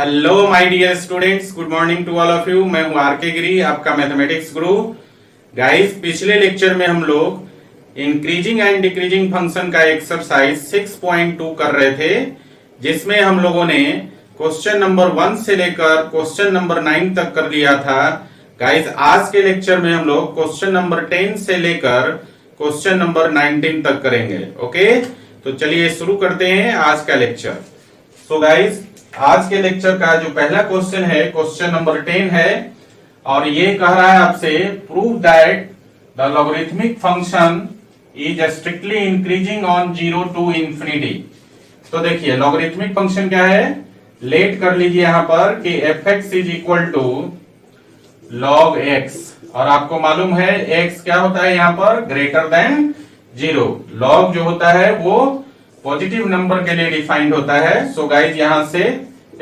Hello my dear students, good morning to all of you. मैं हूं R K गिरी, आपका mathematics गुरु। Guys, पिछले lecture में हम लोग इंक्रीजिंग एंड डिक्रीजिंग फंक्शन का एक्सरसाइज 6.2 कर रहे थे, जिसमें हम लोगों ने क्वेश्चन नंबर 1 से लेकर क्वेश्चन नंबर 9 तक कर लिया था। गाइस, आज के लेक्चर में हम लोग क्वेश्चन नंबर 10 से लेकर क्वेश्चन नंबर 19 तक करेंगे। ओके, तो चलिए शुरू करते हैं आज का लेक्चर। सो गाइस, आज के लेक्चर का जो पहला क्वेश्चन है क्वेश्चन नंबर 10 है, और ये कह रहा है आपसे prove that the logarithmic function is strictly increasing on 0 to infinity. तो देखिए, लॉगरिथमिक फंक्शन क्या है, लेट कर लीजिए यहां पर कि fx is equal to log x, और आपको मालूम है x क्या होता है यहां पर, ग्रेटर देन 0। log जो होता है वो पॉजिटिव नंबर के लिए डिफाइंड होता है। सो गाइज, यहां से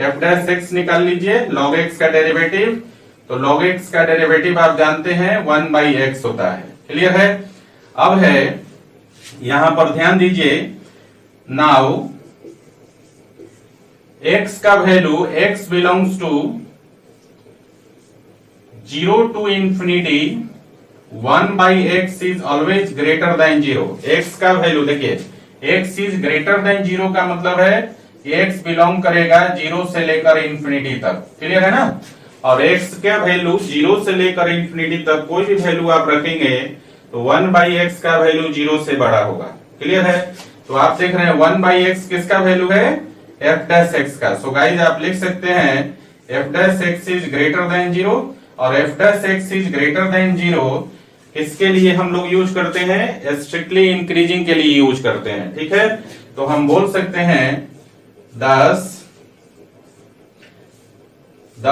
f डैश x निकाल लीजिए, log x का डेरिवेटिव। तो log x का डेरिवेटिव आप जानते हैं 1/x होता है। क्लियर है? अब है यहां पर ध्यान दीजिए, नाउ x का value x belongs to 0 to infinity 1/x is always greater than 0। x का वैल्यू देखिए, x इज ग्रेटर देन 0 का मतलब है कि x बिलोंग करेगा 0 से लेकर इंफिनिटी तक। क्लियर है ना? और x का वैल्यू 0 से लेकर इंफिनिटी तक कोई भी वैल्यू आप रखेंगे तो 1/x का वैल्यू 0 से बड़ा होगा। क्लियर है? तो आप देख रहे हैं 1/x किसका वैल्यू है, f डैश x का। सो गाइज, आप लिख सकते हैं f dash x is greater than 0, और f dash x is greater than 0 इसके लिए हम लोग यूज करते हैं, स्ट्रिक्टली इंक्रीजिंग के लिए यूज करते हैं। ठीक है? तो हम बोल सकते हैं thus the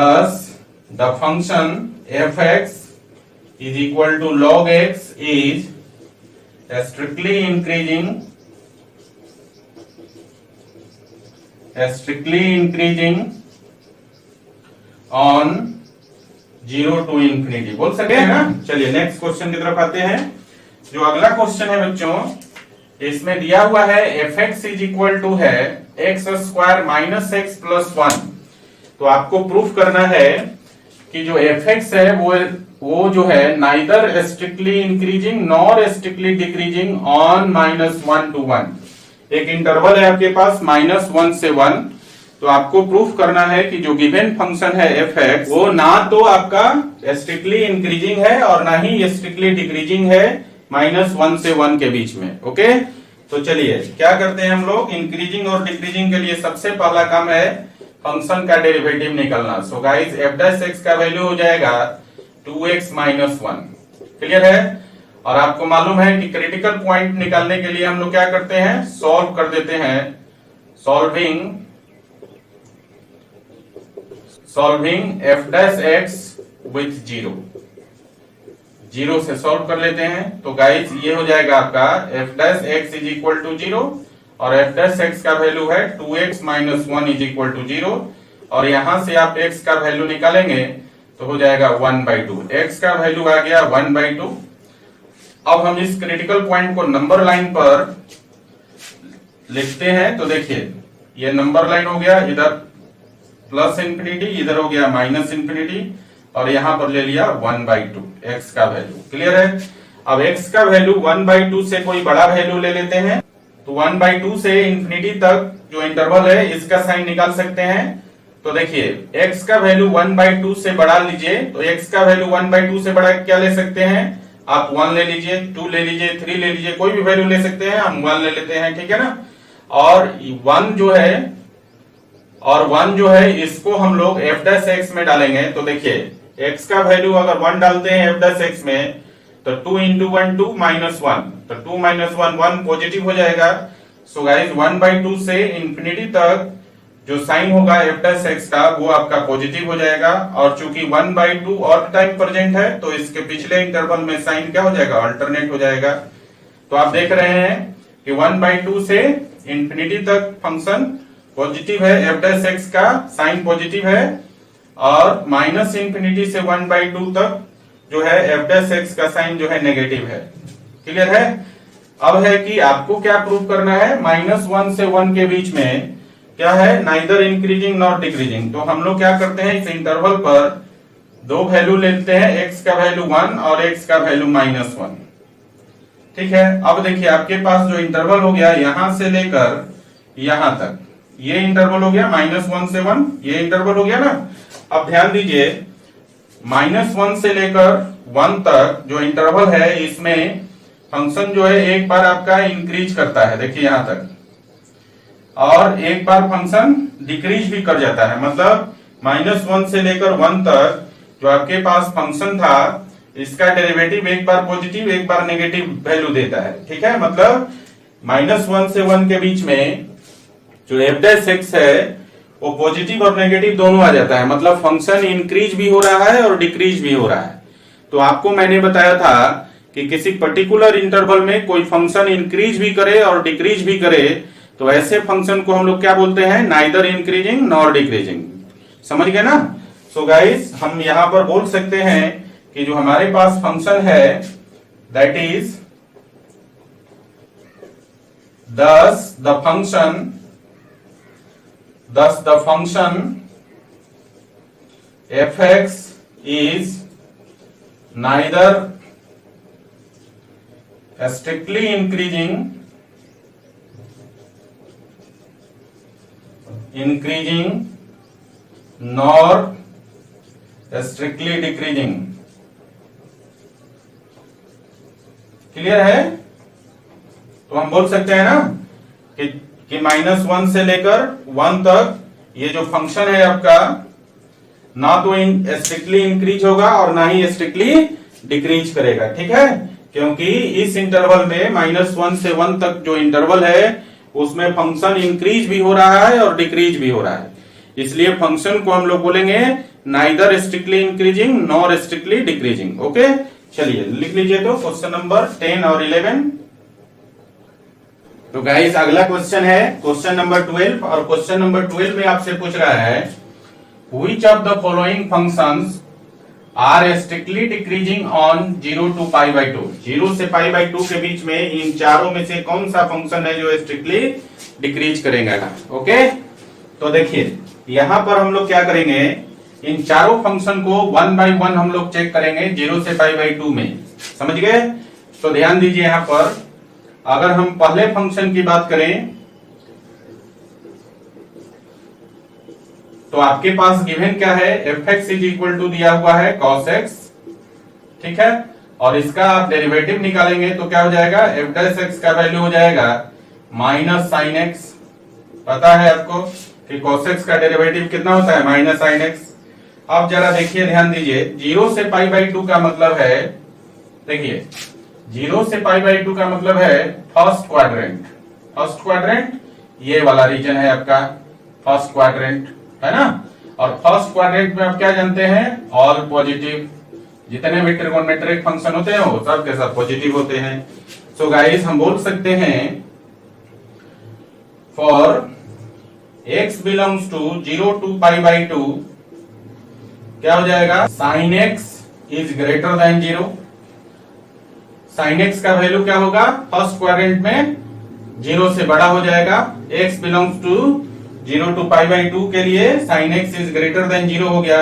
function fx is equal to log x is strictly increasing on 0 to infinity. बोल सकते हैं ना? चलिए नेक्स्ट क्वेश्चन की तरफ आते हैं। जो अगला क्वेश्चन है बच्चों, इसमें दिया हुआ है fx इज इक्वल टू है x square minus x plus 1। तो आपको प्रूफ करना है कि जो fx है वो जो है neither strictly increasing nor strictly decreasing on -1 to 1। एक इंटरवल है आपके पास -1 से 1। तो आपको प्रूफ करना है कि जो गिवन फंक्शन है fx वो ना तो आपका स्ट्रिक्टली इंक्रीजिंग है और ना ही स्ट्रिक्टली डिक्रीजिंग है -1 से 1 के बीच में। ओके, तो चलिए क्या करते हैं हम लोग, इंक्रीजिंग और डिक्रीजिंग के लिए सबसे पहला काम है फंक्शन का डेरिवेटिव निकालना। So guys, f dash x का वैल्यू हो जाएगा 2x माइनस 1। क्लियर है? और आपको मालूम है कि क्रिटिकल पॉइंट निकालने के लिए हम लोग क्या करते हैं, सॉल्व कर देते हैं। Solving f dash x with 0 से सॉल्व कर लेते हैं। तो गाइस, ये हो जाएगा आपका f dash x is equal to 0, और f डैश x का वैल्यू है 2x minus 1 is equal to 0, और यहां से आप x का वैल्यू निकालेंगे तो हो जाएगा 1/2। x का वैल्यू आ गया 1/2। अब हम इस क्रिटिकल पॉइंट को नंबर लाइन पर लिखते हैं। तो देखिए, ये नंबर लाइन हो गया, इधर प्लस इंफिनिटी, इधर हो गया माइनस इंफिनिटी, और यहां पर ले लिया 1/2 x का वैल्यू। क्लियर है? अब x का वैल्यू 1/2 से कोई बड़ा वैल्यू ले लेते हैं। तो 1/2 से इंफिनिटी तक जो इंटरवल है इसका साइन निकाल सकते हैं। तो देखिए, x का वैल्यू 1/2 से बड़ा लीजिए। तो x का वैल्यू 1/2 से बड़ा क्या ले सकते हैं आप, 1 ले लीजिए, 2 ले लीजिए, 3 ले लीजिए, कोई भी वैल्यू ले सकते हैं। हम 1 ले लेते हैं। ठीक है ना? और 1 जो है इसको हम लोग f डैश x में डालेंगे। तो देखिए, x का वैल्यू अगर 1 डालते हैं f डैश x में तो 2 into 1 2 माइनस 1, तो 2 माइनस 1 1 पॉजिटिव हो जाएगा। सो गाइस, 1/2 से इंफिनिटी तक जो साइन होगा f डैश x का वो आपका पॉजिटिव हो जाएगा, और चूंकि 1/2 और टाइम प्रेजेंट है तो इसके पिछले इंटरवल में साइन क्या हो जाएगा, अल्टरनेट हो जाएगा। तो आप देख रहे हैं कि 1/2 से इंफिनिटी तक फंक्शन पॉजिटिव है, f डैश x का साइन पॉजिटिव है, और माइनस इंफिनिटी से 1/2 तक जो है f डैश x का साइन जो है नेगेटिव है। क्लियर है? अब है कि आपको क्या प्रूव करना है, -1 से 1 के बीच में क्या है, नाइदर इंक्रीजिंग नॉर डिक्रीजिंग। तो हम लोग क्या करते हैं, इस इंटरवल पर दो वैल्यू लेते हैं, x का वैल्यू 1 और x का वैल्यू -1। ठीक है, अब देखिए आपके पास जो इंटरवल हो गया यहां से लेकर यहां तक, ये इंटरवल हो गया -1 से 1, ये इंटरवल हो गया ना। अब ध्यान दीजिए -1 से लेकर 1 तक जो इंटरवल है इसमें फंक्शन जो है एक बार आपका इंक्रीज करता है, देखिए यहां तक, और एक बार फंक्शन डिक्रीज भी कर जाता है। मतलब -1 से लेकर 1 तक जो आपके पास फंक्शन था इसका डेरिवेटिव एक बार पॉजिटिव एक बार नेगेटिव वैल्यू देता है। ठीक है, मतलब -1 से 1 के बीच में जो f' है वो पॉजिटिव और नेगेटिव दोनों आ जाता है, मतलब फंक्शन इंक्रीज भी हो रहा है और डिक्रीज भी हो रहा है। तो आपको मैंने बताया था कि किसी पर्टिकुलर इंटरवल में कोई फंक्शन इंक्रीज भी करे और डिक्रीज भी करे तो ऐसे फंक्शन को हम लोग क्या बोलते हैं, नाइदर इंक्रीजिंग नॉर डिक्रीजिंग। समझ गए ना। सो गाइस हम यहां पर बोल सकते हैं कि जो हमारे पास फंक्शन है that is thus the function f(x) is neither strictly increasing nor strictly decreasing। Clear है। तो हम बोल सकते हैं ना कि -1 से लेकर 1 तक ये जो फंक्शन है आपका ना तो स्ट्रिक्टली इंक्रीज होगा और ना ही स्ट्रिक्टली डिक्रीज करेगा। ठीक है, क्योंकि इस इंटरवल में -1 से 1 तक जो इंटरवल है उसमें फंक्शन इंक्रीज भी हो रहा है और डिक्रीज भी हो रहा है, इसलिए फंक्शन को हम लोग बोलेंगे neither strictly increasing nor strictly decreasing. Okay, चलिए लिख लीजिए तो क्वेश्चन नंबर 10 और 11। तो गाइस अगला क्वेश्चन है क्वेश्चन नंबर 12, और क्वेश्चन नंबर 12 में आपसे पूछ रहा है which of the following functions are strictly decreasing on 0 to π/2। 0 से π/2 के बीच में इन चारों में से कौन सा फंक्शन है जो स्ट्रिक्टली डिक्रीज करेगा। ओके, तो देखिए यहां पर हम लोग क्या करेंगे, इन चारों फंक्शन को 1 by 1 हम लोग चेक करेंगे 0 से π/2 में। समझ गए। तो ध्यान दीजिए यहां पर अगर हम पहले फंक्शन की बात करें तो आपके पास गिवन क्या है, f(x) इज इक्वल टू दिया हुआ है cos x। ठीक है, और इसका आप डेरिवेटिव निकालेंगे तो क्या हो जाएगा, f' का वैल्यू हो जाएगा -sin x। पता है आपको कि cos x का डेरिवेटिव कितना होता है, -sin x। अब जरा देखिए, ध्यान दीजिए 0 से π/2 का मतलब है, देखिए 0 से π/2 का मतलब है फर्स्ट क्वाड्रेंट। फर्स्ट क्वाड्रेंट ये वाला रीजन है आपका फर्स्ट क्वाड्रेंट, है ना। और फर्स्ट क्वाड्रेंट में आप क्या जानते हैं, ऑल पॉजिटिव। जितने भी ट्रिगोनोमेट्रिक फंक्शन होते हैं वो सब के सब पॉजिटिव होते हैं। सो गाइस हम बोल सकते हैं for x belongs to 0 to π/2 क्या हो जाएगा, sin x is greater than 0। sin x का वैल्यू क्या होगा, फर्स्ट क्वाड्रेंट में 0 से बड़ा हो जाएगा। x बिलोंग्स टू 0 to π/2 के लिए sin x is greater than 0 हो गया।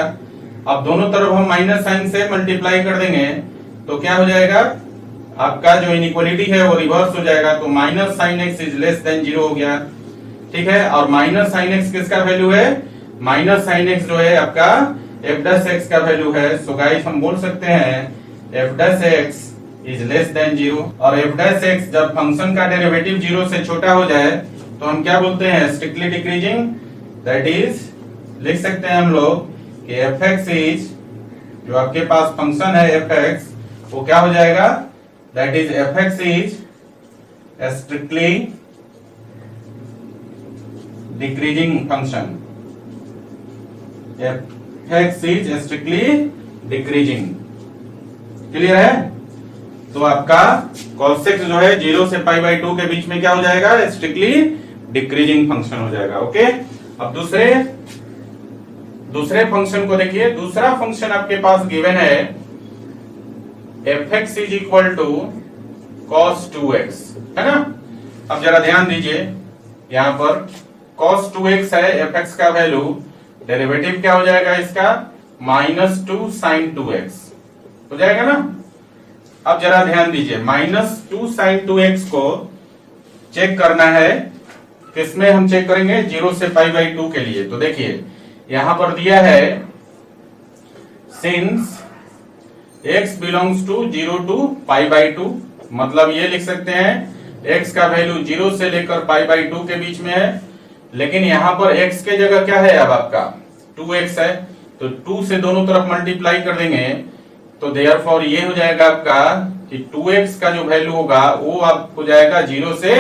अब दोनों तरफ हम माइनस साइन से मल्टीप्लाई कर देंगे तो क्या हो जाएगा, आपका जो इनइक्वालिटी है वो रिवर्स हो जाएगा, तो -sin x is less than 0 हो गया। ठीक है, और -sin x किसका वैल्यू है, -sin x जो है आपका f' का वैल्यू है। सो गाइस हम बोल सकते हैं f' इज लेस देन 0, और f' जब फंक्शन का डेरिवेटिव 0 से छोटा हो जाए तो हम क्या बोलते हैं, स्ट्रिक्टली डिक्रीजिंग। दैट इज लिख सकते हैं हम लोग कि f(x) इज, जो आपके पास फंक्शन है f(x) वो क्या हो जाएगा, that is f(x) is strictly decreasing function. f(x) is strictly decreasing. Clear है। तो आपका cos x जो है 0 से π/2 के बीच में क्या हो जाएगा, स्ट्रिक्टली डिक्रीजिंग फंक्शन हो जाएगा। ओके, अब दूसरे फंक्शन को देखिए। दूसरा फंक्शन आपके पास गिवन है f(x) is equal to cos 2x, है ना। अब जरा ध्यान दीजिए, यहां पर cos 2x है fx का वैल्यू, डेरिवेटिव क्या हो जाएगा इसका, -2 sin 2x हो जाएगा ना। अब जरा ध्यान दीजिए, -2 sin 2x को चेक करना है, किसमें हम चेक करेंगे, 0 से π/2 के लिए। तो देखिए यहां पर दिया है since x belongs to 0 to π/2, मतलब ये लिख सकते हैं x का वैल्यू 0 से लेकर π/2 के बीच में है, लेकिन यहां पर x के जगह क्या है, अब आपका 2x है, तो 2 से दोनों तरफ मल्टीप्लाई कर देंगे, तो देयरफॉर ये हो जाएगा आपका कि 2x का जो वैल्यू होगा वो आप हो जाएगा 0 से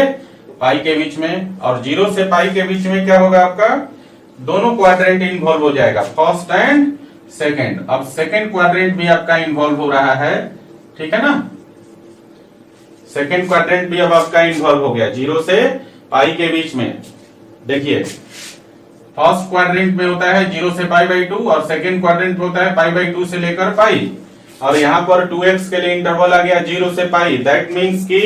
पाई के बीच में, और 0 से पाई के बीच में क्या होगा आपका, दोनों क्वाड्रेंट इन्वॉल्व हो जाएगा, फर्स्ट एंड सेकंड। अब सेकंड क्वाड्रेंट भी आपका इन्वॉल्व हो रहा है, ठीक है ना, सेकंड क्वाड्रेंट भी अब आपका इन्वॉल्व हो गया 0 से पाई के बीच में। देखिए फर्स्ट क्वाड्रेंट में होता है 0 से π/2 और सेकंड क्वाड्रेंट में होता है π/2 से लेकर पाई, और यहाँ पर 2x के लिए इंटरवल आ गया 0 से पाई। दैट मीन्स कि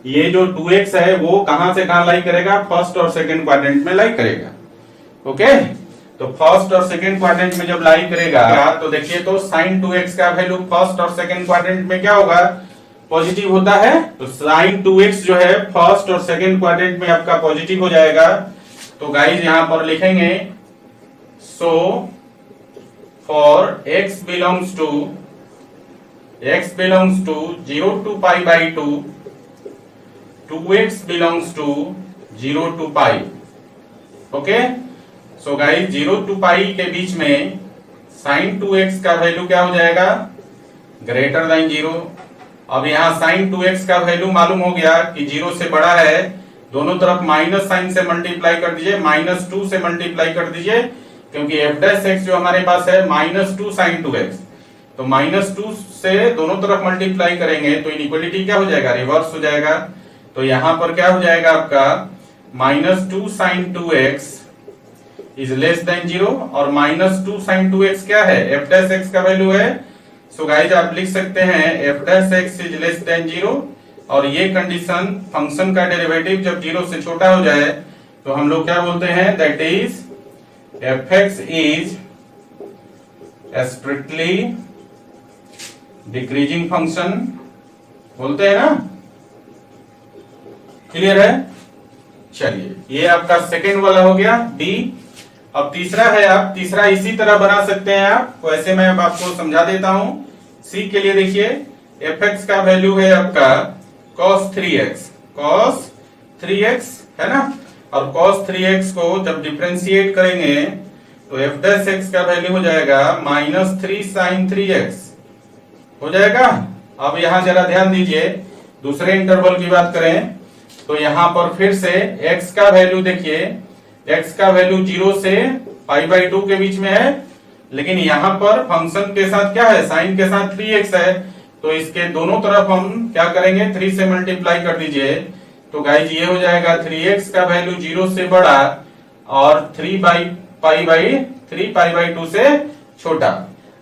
ये जो 2x है वो कहां से कहां लाई करेगा, फर्स्ट और सेकंड क्वाड्रेंट में लाई करेगा। ओके, तो फर्स्ट और सेकंड क्वाड्रेंट में जब लाई करेगा तो देखिए तो sin 2x का वैल्यू फर्स्ट और सेकंड क्वाड्रेंट में क्या होगा, पॉजिटिव होता है, तो sin 2x जो है फर्स्ट और सेकंड क्वाड्रेंट में आपका पॉजिटिव हो जाएगा। तो गाइज यहां पर लिखेंगे so for x belongs to 0 to π/2, 2x belongs to 0 to π। Okay, so guys 0 to π के बीच में sin 2x का वैल्यू क्या हो जाएगा, ग्रेटर देन 0। अब यहाँ sin 2x का वैल्यू मालूम हो गया कि 0 से बड़ा है, दोनों तरफ माइनस साइन से मल्टीप्लाई कर दीजिए, -2 से मल्टीप्लाई कर दीजिए, क्योंकि f' जो हमारे पास है -2 sin 2x, तो -2 से दोनों तरफ मल्टीप्लाई करेंगे तो इनइक्वालिटी क्या हो जाएगा, रिवर्स हो जाएगा। तो यहां पर क्या हो जाएगा आपका -2 sin 2x is less than 0, और -2 sin 2x क्या है, f' का वैल्यू है। सो गाइज आप लिख सकते हैं f' इज लेस देन 0, और ये कंडीशन फंक्शन का डेरिवेटिव जब 0 से छोटा हो जाए तो हम लोग क्या बोलते हैं, that is fx is strictly decreasing function बोलते हैं ना। क्लियर है, चलिए ये आपका सेकेंड वाला हो गया डी। अब तीसरा है, आप तीसरा इसी तरह बना सकते हैं आप, वैसे मैं अब आपको समझा देता हूं। सी के लिए देखिए fx का वैल्यू है आपका cos 3x है ना, और cos 3x को जब डिफरेंशिएट करेंगे तो f' का वैल्यू हो जाएगा -3 sin 3x हो जाएगा। अब यहां जरा ध्यान दीजिए, दूसरे इंटरवल की बात करें तो यहां पर फिर से x का वैल्यू देखिए, x का वैल्यू 0 से π/2 के बीच में है, लेकिन यहां पर फंक्शन के साथ क्या है, साइन के साथ 3x है, तो इसके दोनों तरफ हम क्या करेंगे, 3 से मल्टीप्लाई कर दीजिए। तो गाइज ये हो जाएगा 3x का वैल्यू 0 से बड़ा और 3 π/2 से छोटा।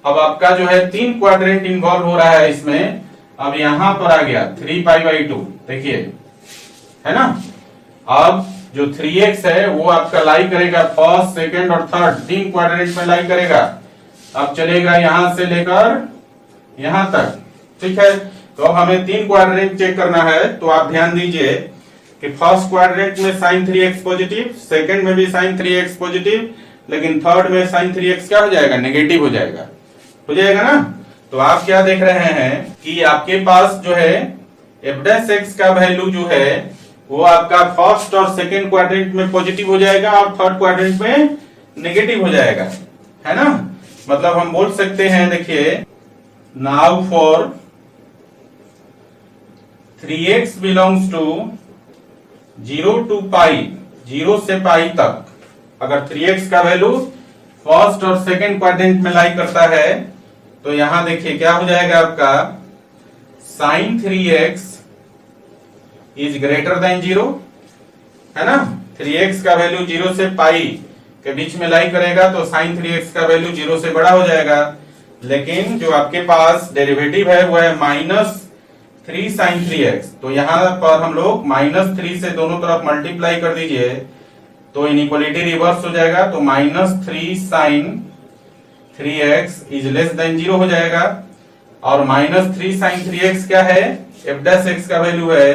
अब आपका जो है 3 क्वाड्रेंट इन्वॉल्व हो रहा है इसमें। अब यहां पर आ गया 3 π/2, देखिए है ना। अब जो 3x है वो आपका लाई करेगा फर्स्ट, सेकंड और थर्ड, 3 क्वाड्रेंट में लाई करेगा। अब चलेगा यहां से लेकर यहां तक, ठीक है। तो अब हमें 3 क्वाड्रेंट चेक करना है, तो आप ध्यान दीजिए कि फर्स्ट क्वाड्रेंट में sin 3x पॉजिटिव, सेकंड में भी sin 3x पॉजिटिव, लेकिन थर्ड में sin 3x क्या हो जाएगा, नेगेटिव हो जाएगा ना। तो आप क्या देख रहे हैं कि आपके पास जो है f' का वैल्यू जो है वो आपका फर्स्ट और सेकंड क्वाड्रेंट में पॉजिटिव हो जाएगा और थर्ड क्वाड्रेंट में नेगेटिव हो जाएगा, है ना। मतलब हम बोल सकते हैं, देखिए now for 3x belongs to 0 to π, 0 से पाई तक, अगर 3x का वैल्यू फर्स्ट और सेकंड क्वाड्रेंट में लाई करता है तो यहां देखिए क्या हो जाएगा आपका sin 3x is greater than 0, है ना। 3x का वैल्यू 0 से पाई के बीच में लाई करेगा तो sin 3x का वैल्यू 0 से बड़ा हो जाएगा, लेकिन जो आपके पास डेरिवेटिव है वो है -3 sin 3x। तो यहां पर हम लोग -3 से दोनों तरफ मल्टीप्लाई कर दीजिए तो इनइक्वालिटी रिवर्स हो जाएगा, तो -3 sin 3x is less than 0 हो जाएगा। और -3 sin 3x क्या है, f डैश x का वैल्यू है,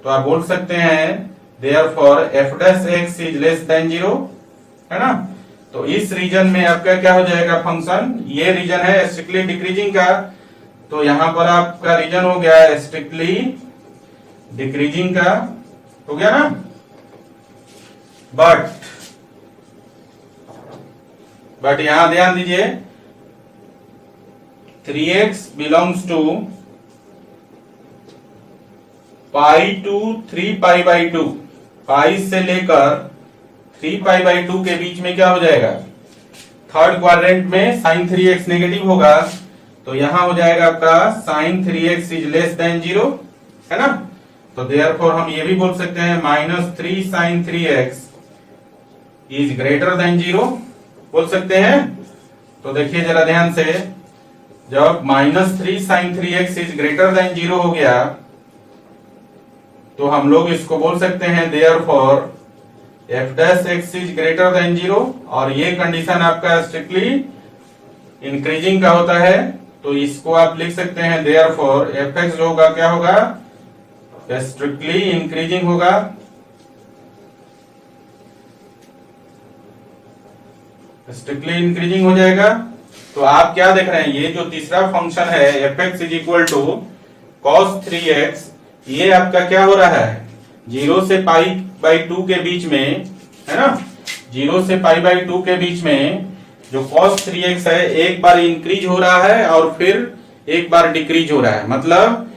तो आप बोल सकते हैं therefore f dash x is less than 0, है ना। तो इस रीजन में आपका क्या हो जाएगा फंक्शन, ये रीजन है स्ट्रिक्टली डिक्रीजिंग का, तो यहां पर आपका रीजन हो गया स्ट्रिक्टली डिक्रीजिंग का, हो गया ना। बट यहां ध्यान दीजिए 3x belongs to pi to 3π/2, pi से लेकर 3π/2 के बीच में क्या हो जाएगा, थर्ड क्वाड्रेंट में sin 3x नेगेटिव होगा, तो यहां हो जाएगा आपका sin 3x is less than 0, है ना। तो देयरफॉर हम ये भी बोल सकते हैं -3 sin 3x is greater than 0 बोल सकते हैं। तो देखिए जरा ध्यान से, जब -3 sin 3x is greater than 0 हो गया, तो हम लोग इसको बोल सकते हैं therefore f dash x is greater than 0, और ये कंडीशन आपका स्ट्रिक्टली इंक्रीजिंग का होता है, तो इसको आप लिख सकते हैं देयरफॉर fx जो होगा क्या होगा, स्ट्रिक्टली इंक्रीजिंग होगा, स्ट्रिक्टली इंक्रीजिंग हो जाएगा। तो आप क्या देख रहे हैं, ये जो तीसरा फंक्शन है fx is equal to cos 3x, ये आपका क्या हो रहा है, 0 से π/2 के बीच में, है ना, 0 से π/2 के बीच में जो cos 3x है एक बार इंक्रीज हो रहा है और फिर एक बार डिक्रीज हो रहा है। मतलब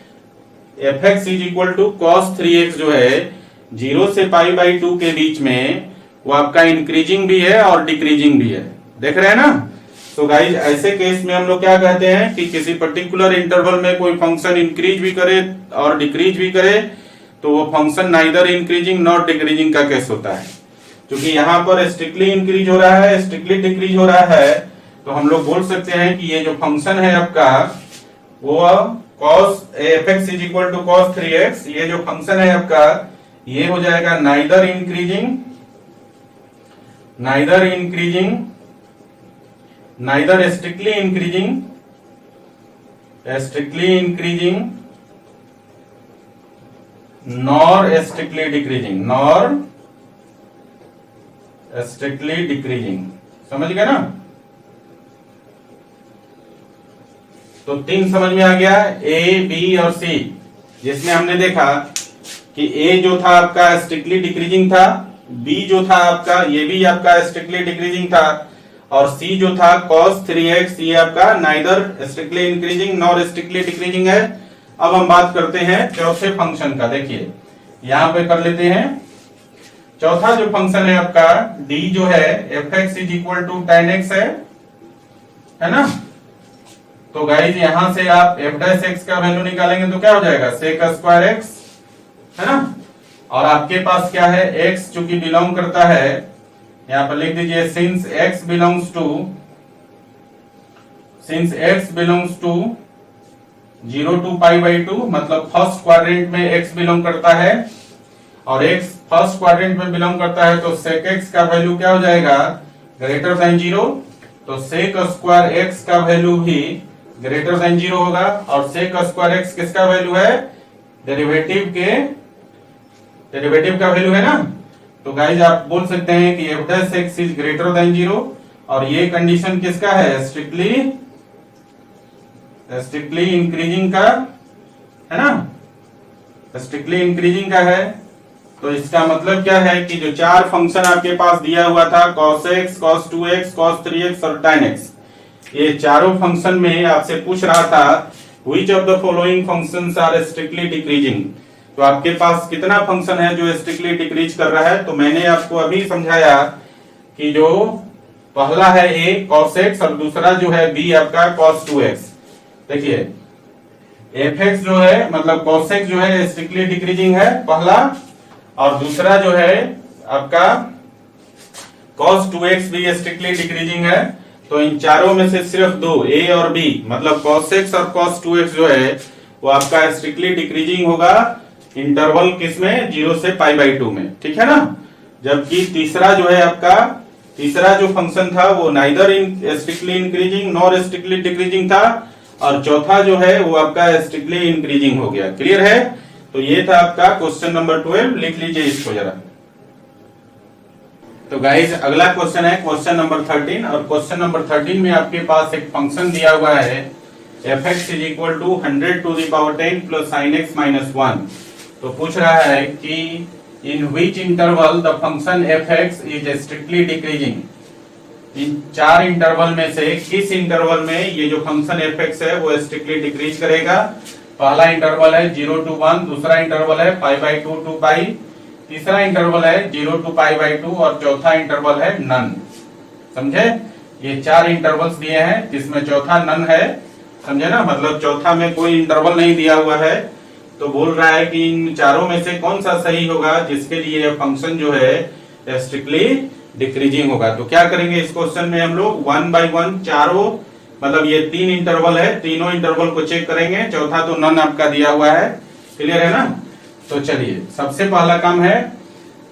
fx is equal to cos 3x जो है 0 से π/2 के बीच में वो आपका इंक्रीजिंग भी है और डिक्रीजिंग भी है, देख रहे हैं ना। तो गाइज ऐसे केस में हम लोग क्या कहते हैं कि किसी पर्टिकुलर इंटरवल में कोई फंक्शन इंक्रीज भी करे और डिक्रीज भी करे, तो वो function neither increasing not decreasing का केस होता है। क्योंकि यहाँ पर स्ट्रिक्टली इंक्रीज हो रहा है, स्ट्रिक्टली डिक्रीज हो रहा है, तो हम लोग बोल सकते हैं कि ये जो फंक्शन है आपका वो cos fx is equal to cos 3x, ये जो फंक्शन है आपका ये हो जाएगा neither increasing neither strictly increasing nor strictly decreasing, समझ गए ना। तो 3 समझ में आ गया, A, B और C, जिसमें हमने देखा कि A जो था आपका स्ट्रिक्टली डिक्रीजिंग था, B जो था आपका ये भी आपका स्ट्रिक्टली डिक्रीजिंग था, और C जो था cos 3x ये आपका neither strictly increasing nor strictly decreasing है। अब हम बात करते हैं चौथे फंक्शन का। देखिए यहां पे कर लेते हैं, चौथा जो फंक्शन है आपका D जो है fx is equal to tan x है ना। तो गाइज यहां से आप f डैश x का वैल्यू निकालेंगे तो क्या हो जाएगा, sec² x, है ना। और आपके पास क्या है, x चूंकि बिलोंग करता है, यहां पर लिख दीजिए since x belongs to 0 to π/2, मतलब फर्स्ट क्वाड्रेंट में x बिलोंग करता है और x फर्स्ट क्वाड्रेंट में बिलोंग करता है, तो sec x का वैल्यू क्या हो जाएगा, ग्रेटर देन 0, तो sec² x का वैल्यू भी ग्रेटर देन 0 होगा। और sec² x किसका वैल्यू है, डेरिवेटिव का वैल्यू है ना। तो गाइज आप बोल सकते हैं कि f dash x is greater than 0, और ये कंडीशन किसका है, स्ट्रिक्टली इंक्रीजिंग का, है ना, स्ट्रिक्टली इंक्रीजिंग का है। तो इसका मतलब क्या है कि जो 4 फंक्शन आपके पास दिया हुआ था cos x, cos 2x, cos 3x और tan x, ये चारों फंक्शन में आपसे पूछ रहा था which of the following functions are strictly decreasing। तो आपके पास कितना फंक्शन है जो स्ट्रिक्टली डिक्रीज कर रहा है, तो मैंने आपको अभी समझाया कि जो पहला है A cos x और दूसरा जो है B आपका cos 2x। देखिए fx जो है मतलब cos x जो है स्ट्रिक्टली डिक्रीजिंग है पहला, और दूसरा जो है आपका cos 2x भी स्ट्रिक्टली डिक्रीजिंग है। तो इन चारों में से सिर्फ 2 A और B मतलब cos x और cos 2x जो है वो आपका स्ट्रिक्टली डिक्रीजिंग होगा इंटरवल किसमें, 0 से π/2 में, ठीक है ना। जबकि तीसरा जो है आपका, तीसरा जो फंक्शन था वो neither strictly increasing nor strictly decreasing था, और चौथा जो है वो आपका स्ट्रिक्टली इंक्रीजिंग हो गया। क्लियर है? तो ये था आपका क्वेश्चन नंबर 12। लिख लीजिए इसको जरा। तो गाइज अगला क्वेश्चन है क्वेश्चन नंबर 13, और क्वेश्चन नंबर 13 में आपके पास एक फंक्शन दिया हुआ है f(x) is equal to 100 to the power 10 plus sin x minus 1। तो पूछ रहा है कि in which interval the function f(x) is strictly decreasing. इन चार इंटरवल में से किस इंटरवल में ये जो फंक्शन f(x) है वो स्ट्रिक्टली डिक्रीज करेगा। पहला इंटरवल है 0 to 1, दूसरा इंटरवल है π/2 to π, तीसरा इंटरवल है 0 to π/2 और चौथा इंटरवल है नन। समझे? ये चार इंटरवल्स दिए हैं जिसमें चौथा नन है। समझे ना? मतलब चौथा में कोई इंटरवल नहीं दिया हुआ है। तो बोल रहा है कि इन चारों में से कौन सा सही होगा जिसके लिए फंक्शन जो है स्ट्रिक्टली डिक्रीजिंग होगा। तो क्या करेंगे इस क्वेश्चन में हम लोग 1 by 1 चारों, मतलब ये तीन इंटरवल है, तीनों इंटरवल को चेक करेंगे। चौथा तो नन आपका दिया हुआ है। क्लियर है ना? तो चलिए सबसे पहला काम है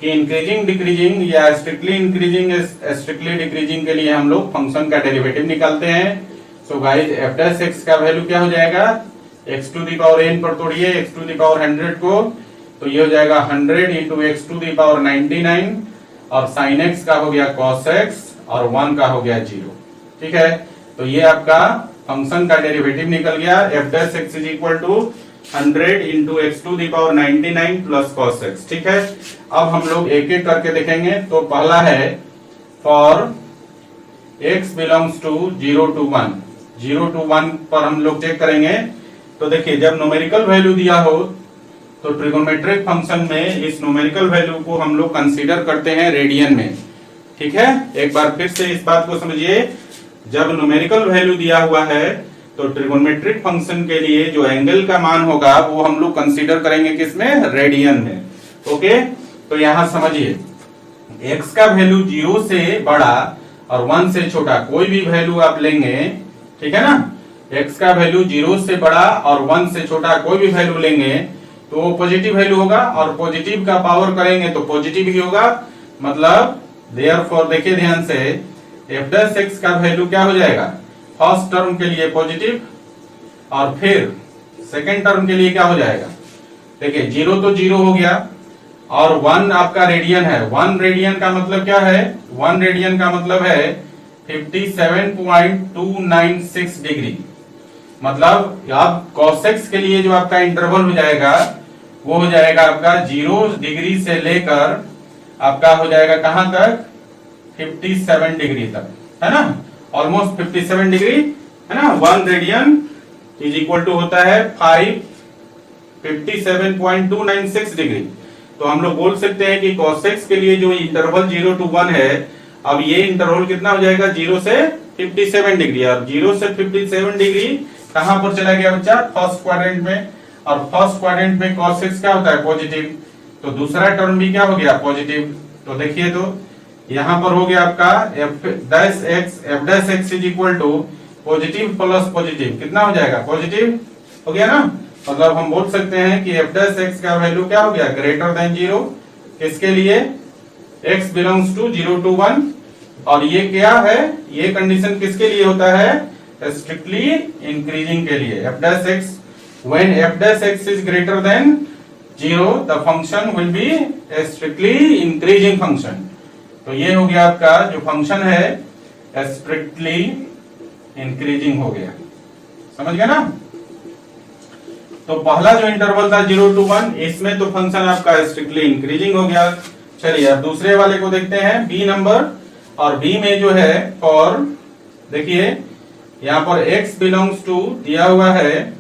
कि इंक्रीजिंग डिक्रीजिंग या स्ट्रिक्टली इंक्रीजिंग स्ट्रिक्टली डिक्रीजिंग के लिए हम लोग फंक्शन का डेरिवेटिव निकालते हैं। सो गाइस f(x) का वैल्यू क्या हो जाएगा, x to the power n पर तोड़िए x टू द पावर 100 को, तो ये हो जाएगा 100 into x to the power 99, और sin x का हो गया cos x, और 1 का हो गया 0। ठीक है? तो ये आपका फंक्शन का डेरिवेटिव निकल गया। f(x) is equal to 100 into x to the power 99 plus cos x। ठीक है? अब हम लोग एक एक करके देखेंगे। तो पहला है for x belongs to 0 to 1, 0 to 1 पर हम लोग चेक करेंगे। तो देखिए जब न्यूमेरिकल वैल्यू दिया हो तो ट्रिगोनोमेट्रिक फंक्शन में इस न्यूमेरिकल वैल्यू को हम लोग कंसीडर करते हैं रेडियन में। ठीक है? एक बार फिर से इस बात को समझिए, जब न्यूमेरिकल वैल्यू दिया हुआ है तो ट्रिगोनोमेट्रिक फंक्शन के लिए जो एंगल का मान होगा वो हम लोग कंसीडर करेंगे किसमें, रेडियन में। ओके? तो यहां समझिए x का वैल्यू 0 से बड़ा और 1 से छोटा कोई भी वैल्यू आप लेंगे, ठीक है ना, x का वैल्यू 0 से बड़ा और 1 से छोटा कोई भी वैल्यू लेंगे तो वो पॉजिटिव वैल्यू होगा, और पॉजिटिव का पावर करेंगे तो पॉजिटिव ही होगा। मतलब देयरफॉर देखिए ध्यान से, f(x) का वैल्यू क्या हो जाएगा, फर्स्ट टर्म के लिए पॉजिटिव, और फिर सेकेंड टर्म के लिए क्या हो जाएगा। देखिए 0 तो 0 हो गया, और 1 आपका रेडियन है। 1 रेडियन का मतलब क्या है, 1 रेडियन का मतलब है 57.296 डिग्री। मतलब आप cos x के लिए जो आपका इंटरवल हो जाएगा वो हो जाएगा आपका 0 डिग्री से लेकर आपका हो जाएगा कहां तक, 57 डिग्री तक, है ना, ऑलमोस्ट 57 डिग्री, है ना। 1 रेडियन इज इक्वल टू होता है 57.296 डिग्री। तो हम लोग बोल सकते हैं कि cos x के लिए जो इंटरवल 0 to 1 है, अब ये इंटरवल कितना हो जाएगा, 0 से 57 डिग्री, और 0 से 57 डिग्री कहां पर चला गया बच्चा, फर्स्ट क्वाड्रेंट में, और फर्स्ट क्वाड्रेंट में cos x क्या होता है, पॉजिटिव, तो दूसरा टर्म भी क्या हो गया, पॉजिटिव। तो देखिए तो यहां पर हो गया आपका f(x) is equal to positive plus positive, कितना हो जाएगा, पॉजिटिव हो गया ना। मतलब हम बोल सकते हैं कि f(x) का वैल्यू क्या हो गया, ग्रेटर देन 0, किसके लिए, x बिलोंग्स टू 0 to 1, और ये क्या है, ये कंडीशन किसके लिए होता है, स्ट्रिक्टली इंक्रीजिंग के लिए। f(x) when f(x) is greater than 0 the function will be a strictly increasing function। तो ये हो गया आपका जो फंक्शन है स्ट्रिक्टली इंक्रीजिंग हो गया, समझ गया ना। तो पहला जो इंटरवल था 0 to 1, इसमें तो फंक्शन आपका स्ट्रिक्टली इंक्रीजिंग हो गया। चलिए अब दूसरे वाले को देखते हैं, बी नंबर, और बी में जो है फॉर, देखिए यहाँ पर x बिलोंग्स टू दिया हुआ है,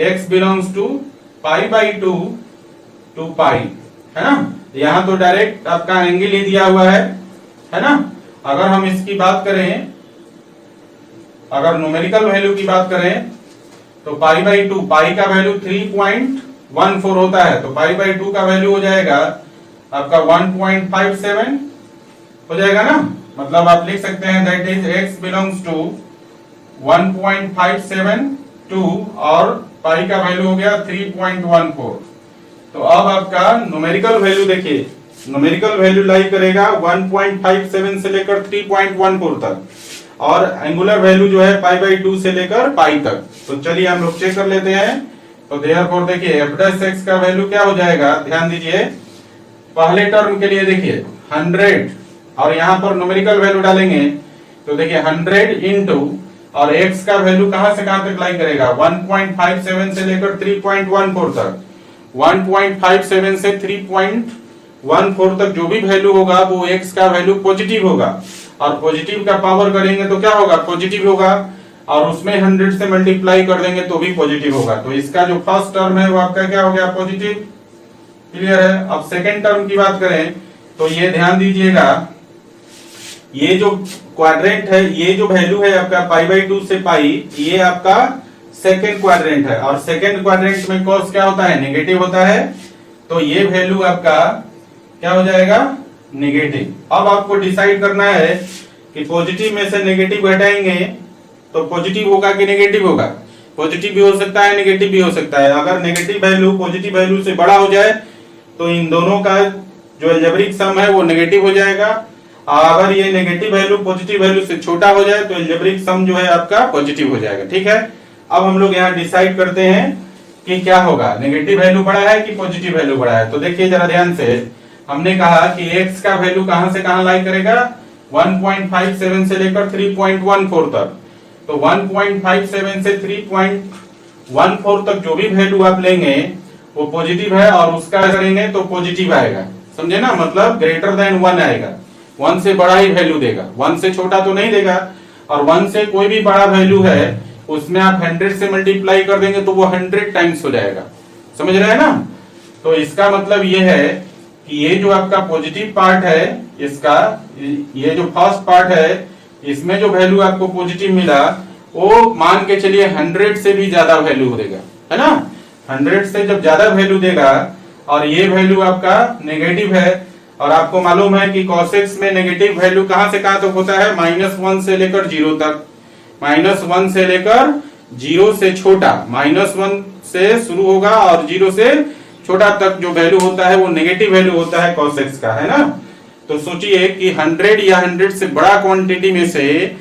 x बिलोंग्स टू π/2 to π, है ना। यहाँ तो डायरेक्ट आपका एंगल ही दिया हुआ है ना। अगर हम इसकी बात करें, अगर न्यूमेरिकल वैल्यू की बात करें तो π/2, पाई का वैल्यू 3.14 होता है, तो π/2 का वैल्यू हो जाएगा आपका 1.57 हो जाएगा ना। मतलब आप लिख सकते हैं that is x belongs to 1.572 और पाई का वैल्यू हो गया 3.14। तो अब आपका न्यूमेरिकल वैल्यू देखिए, न्यूमेरिकल वैल्यू लाई करेगा 1.57 से लेकर 3.14 तक और एंगुलर वैल्यू जो है पाई बाई 2 से लेकर पाई तक। तो चलिए हम लोग चेक कर लेते हैं। तो देयरफॉर देखिए एफ डैश एक्स का वैल्यू क्या हो जाएगा, ध्यान दीजिए पहले टर्म के लिए देखिए 100 और यहाँ पर न्यूमेरिकल वैल्यू डालेंगे तो देखिए 100 इंटू और x का वैल्यू कहां से कहां तक लाई करेगा 1.57 से लेकर 3.14 तक। 1.57 से 3.14 तक जो भी वैल्यू होगा वो x का वैल्यू पॉजिटिव होगा और पॉजिटिव का पावर करेंगे तो क्या होगा पॉजिटिव होगा और उसमें 100 से मल्टीप्लाई कर देंगे तो भी पॉजिटिव होगा। तो इसका जो फर्स्ट टर्म है वो आपका क्या हो गया पॉजिटिव। क्लियर है। अब सेकेंड टर्म की बात करें तो ये ध्यान दीजिएगा ये जो क्वाड्रेंट है ये जो वैल्यू है आपका पाई बाई 2 से पाई ये आपका सेकेंड क्वाड्रेंट है और सेकेंड क्वाड्रेंट में कॉस क्या होता है नेगेटिव होता है। तो ये वैल्यू आपका क्या हो जाएगा नेगेटिव। अब आपको डिसाइड करना है कि पॉजिटिव में से नेगेटिव घटाएंगे तो पॉजिटिव होगा कि नेगेटिव होगा। पॉजिटिव भी हो सकता है नेगेटिव भी हो सकता है। अगर नेगेटिव वैल्यू पॉजिटिव वैल्यू से बड़ा हो जाए तो इन दोनों का जो अलजेब्रिक सम है वो नेगेटिव हो जाएगा। अगर ये नेगेटिव वैल्यू पॉजिटिव वैल्यू से छोटा हो जाए तो अलजेब्रिक सम जो है आपका पॉजिटिव हो जाएगा। ठीक है। अब हम लोग यहाँ डिसाइड करते हैं कि क्या होगा नेगेटिव वैल्यू बड़ा है कि पॉजिटिव वैल्यू बड़ा है। तो देखिए जरा ध्यान से हमने कहा कि x का वैल्यू कहां से कहां लाई करेगा 1.57 से लेकर 3.14 तक। तो 1.57 से 3.14 तक जो भी वैल्यू आप लेंगे वो पॉजिटिव है और उसका करेंगे तो पॉजिटिव आएगा। समझे ना, मतलब ग्रेटर देन 1 आएगा। 1 से बड़ा ही वैल्यू देगा, 1 से छोटा तो नहीं देगा। और 1 से कोई भी बड़ा वैल्यू है उसमें आप 100 से मल्टीप्लाई कर देंगे तो वो 100 टाइम्स हो जाएगा। समझ रहे हैं ना। तो इसका मतलब ये है कि ये जो आपका पॉजिटिव पार्ट है इसका ये जो फर्स्ट पार्ट है इसमें जो वैल्यू आपको पॉजिटिव मिला वो मान के चलिए 100 से भी ज्यादा वैल्यू देगा, है ना। 100 से जब ज्यादा वैल्यू देगा और ये वैल्यू आपका नेगेटिव है और आपको मालूम है कि cos x में नेगेटिव वैल्यू कहां से कहां तक होता है -1 से लेकर 0 तक। -1 से लेकर 0 से छोटा, -1 से शुरू होगा और 0 से छोटा तक जो वैल्यू होता है वो नेगेटिव वैल्यू होता है cos x का, है ना। तो सोचिए कि 100 या 100 से बड़ा क्वांटिटी में से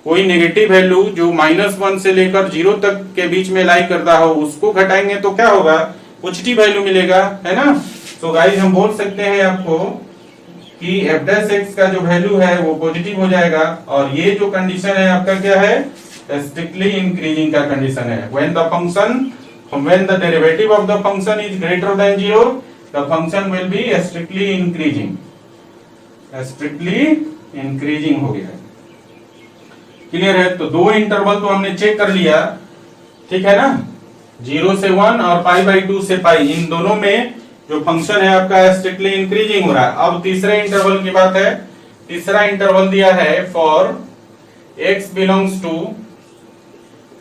कोई नेगेटिव वैल्यू जो -1 से लेकर 0 तक के बीच में लाई करता हो उसको घटाएंगे तो क्या होगा पॉजिटिव वैल्यू मिलेगा, है ना। तो गाइस हम बोल सकते हैं आपको कि एफ डैश एक्स का जो वैल्यू है वो पॉजिटिव हो जाएगा और ये जो कंडीशन है आपका क्या है स्ट्रिक्टली इंक्रीजिंग का कंडीशन है। when the derivative of the function is greater than 0 the function will be strictly increasing हो गया। क्लियर है। तो दो इंटरवल तो हमने चेक कर लिया, ठीक है ना, 0 से 1 और पाई बाई 2 से पाई, इन दोनों में जो फंक्शन है आपका स्ट्रिक्टली इंक्रीजिंग हो रहा है। अब तीसरे इंटरवल की बात है। तीसरा इंटरवल दिया है for x belongs to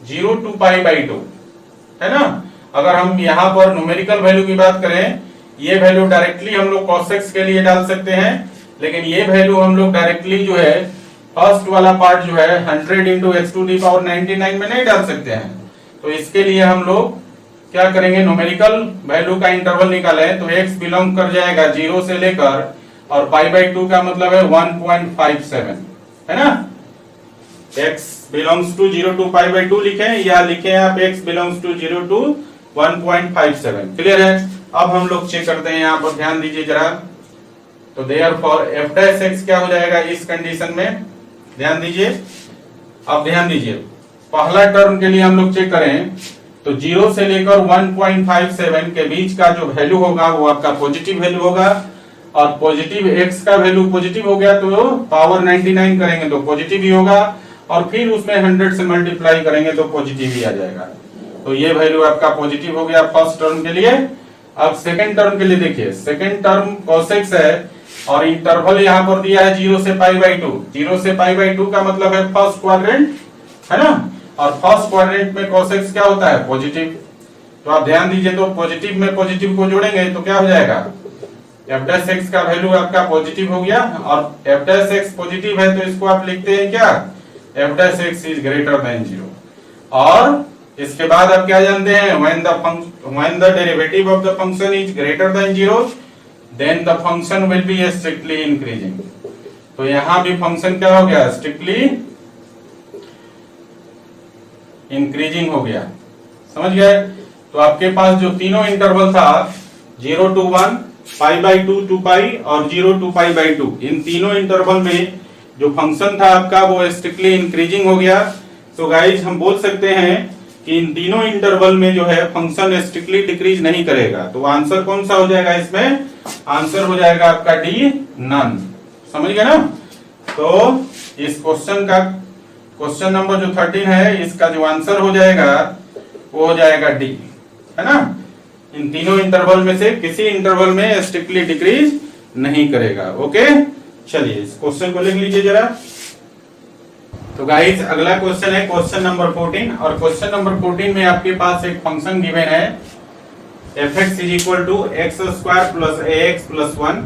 0 to pi by 2, है ना। अगर हम यहाँ पर न्यूमेरिकल वैल्यू की बात करें ये वैल्यू डायरेक्टली हम लोग cos x के लिए डाल सकते हैं, लेकिन ये वैल्यू हम लोग डायरेक्टली जो है फर्स्ट वाला पार्ट जो है 100 into x to the power 99 में नहीं डाल सकते हैं। तो इसके लिए हम लोग क्या करेंगे न्यूमेरिकल वैल्यू का इंटरवल निकाले तो x बिलोंग कर जाएगा 0 से लेकर और पाई बाई 2 का मतलब है 1.57, है ना। x belongs to 0 to pi by 2 लिखे या लिखे आप x belongs to 0 to 1.57। Clear है। अब हम लोग चेक करते हैं यहाँ पर, ध्यान दीजिए जरा। तो देयरफॉर f डैश x क्या हो जाएगा इस कंडीशन में, ध्यान दीजिए। अब ध्यान दीजिए पहला टर्म के लिए हम लोग चेक करें तो 0 से लेकर 1.57 के बीच का जो वैल्यू होगा वो आपका पॉजिटिव वैल्यू होगा और पॉजिटिव x का वैल्यू पॉजिटिव हो गया तो पावर 99 करेंगे तो पॉजिटिव ही होगा और फिर उसमें 100 से मल्टीप्लाई करेंगे तो पॉजिटिव ही आ जाएगा। तो ये वैल्यू आपका पॉजिटिव हो गया फर्स्ट टर्म के लिए। अब सेकंड टर्म के लिए देखिए, सेकंड टर्म cos x है और इंटरवल यहाँ पर दिया है 0 से पाई बाई 2। 0 से पाई बाई 2 का मतलब है फर्स्ट क्वाड्रेंट, है ना। और फर्स्ट क्वाड्रेंट में cos x क्या होता है पॉजिटिव। तो आप ध्यान दीजिए तो पॉजिटिव में पॉजिटिव को जोड़ेंगे तो क्या हो जाएगा f डैश x का वैल्यू आपका पॉजिटिव हो गया और f डैश x पॉजिटिव है तो इसको आप लिखते हैं क्या f dash x is greater than 0। और इसके बाद आप क्या जानते हैं when the derivative of the function is greater than 0 then the function will be strictly increasing. तो यहां भी फंक्शन क्या हो गया, स्ट्रिक्टली इंक्रीजिंग हो गया, समझ गए। तो आपके पास जो तीनों इंटरवल था 0 to 1, पाई बाई 2 2 पाई और 0 to पाई बाई 2, इन तीनों इंटरवल में जो फंक्शन था आपका वो स्ट्रिक्टली इंक्रीजिंग हो गया। तो गाइज हम बोल सकते हैं कि इन तीनों इंटरवल में जो है फंक्शन स्ट्रिक्टली डिक्रीज नहीं करेगा। तो आंसर कौन सा हो जाएगा इसमें, आंसर हो जाएगा आपका डी, नन। समझ गए ना। तो इस क्वेश्चन का क्वेश्चन नंबर जो 13 है इसका जो आंसर हो जाएगा वो हो जाएगा डी, है ना। इन तीनों इंटरवल में से किसी इंटरवल में स्ट्रिक्टली डिक्रीज नहीं करेगा। ओके, चलिए इस क्वेश्चन को लिख लीजिए जरा। तो गाइस अगला क्वेश्चन है क्वेश्चन नंबर 14, और क्वेश्चन नंबर 14 में आपके पास एक फंक्शन गिवन है f(x) = x² + ax + 1।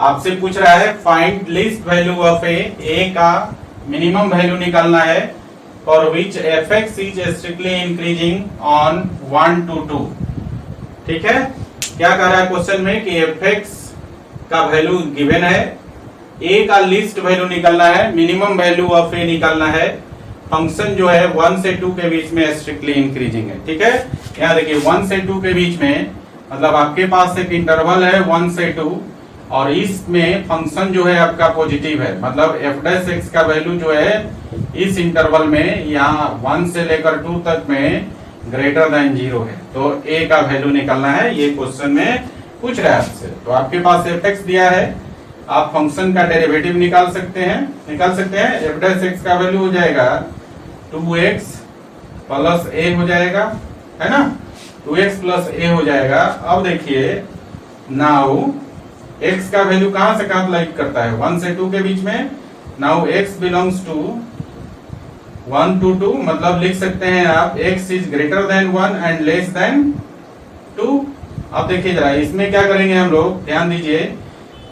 आपसे पूछ रहा है find least value of a का मिनिमम वैल्यू निकालना है for which f(x) is strictly increasing on 1 to 2। ठीक है, क्या कह रहा है क्वेश्चन में कि f(x) का वैल्यू गिवन है, a का लीस्ट वैल्यू निकालना है, मिनिमम वैल्यू ऑफ a निकालना है, फंक्शन जो है 1 से 2 के बीच में स्ट्रिक्टली इंक्रीजिंग है। ठीक है, यहाँ देखिए 1 से 2 के बीच में मतलब आपके पास एक इंटरवल है 1 से 2 और इसमें फंक्शन जो है आपका पॉजिटिव है, मतलब f(x) का वैल्यू जो है इस इंटरवल में यहाँ 1 से लेकर 2 तक में ग्रेटर देन 0 है। तो a का वैल्यू निकालना है, ये क्वेश्चन में पूछ रहा है आपसे। तो आपके पास f(x) दिया है, आप फंक्शन का डेरिवेटिव निकाल सकते हैं f(x) का वैल्यू हो जाएगा 2x + a हो जाएगा, है ना, 2x + a हो जाएगा। अब देखिए नाउ x का वैल्यू कहां से कहां लाइक करता है, 1 से 2 के बीच में। Now x belongs to 1 to 2, मतलब लिख सकते हैं आप x is greater than 1 and less than 2। अब देखिए जरा इसमें क्या करेंगे हम लोग, ध्यान दीजिए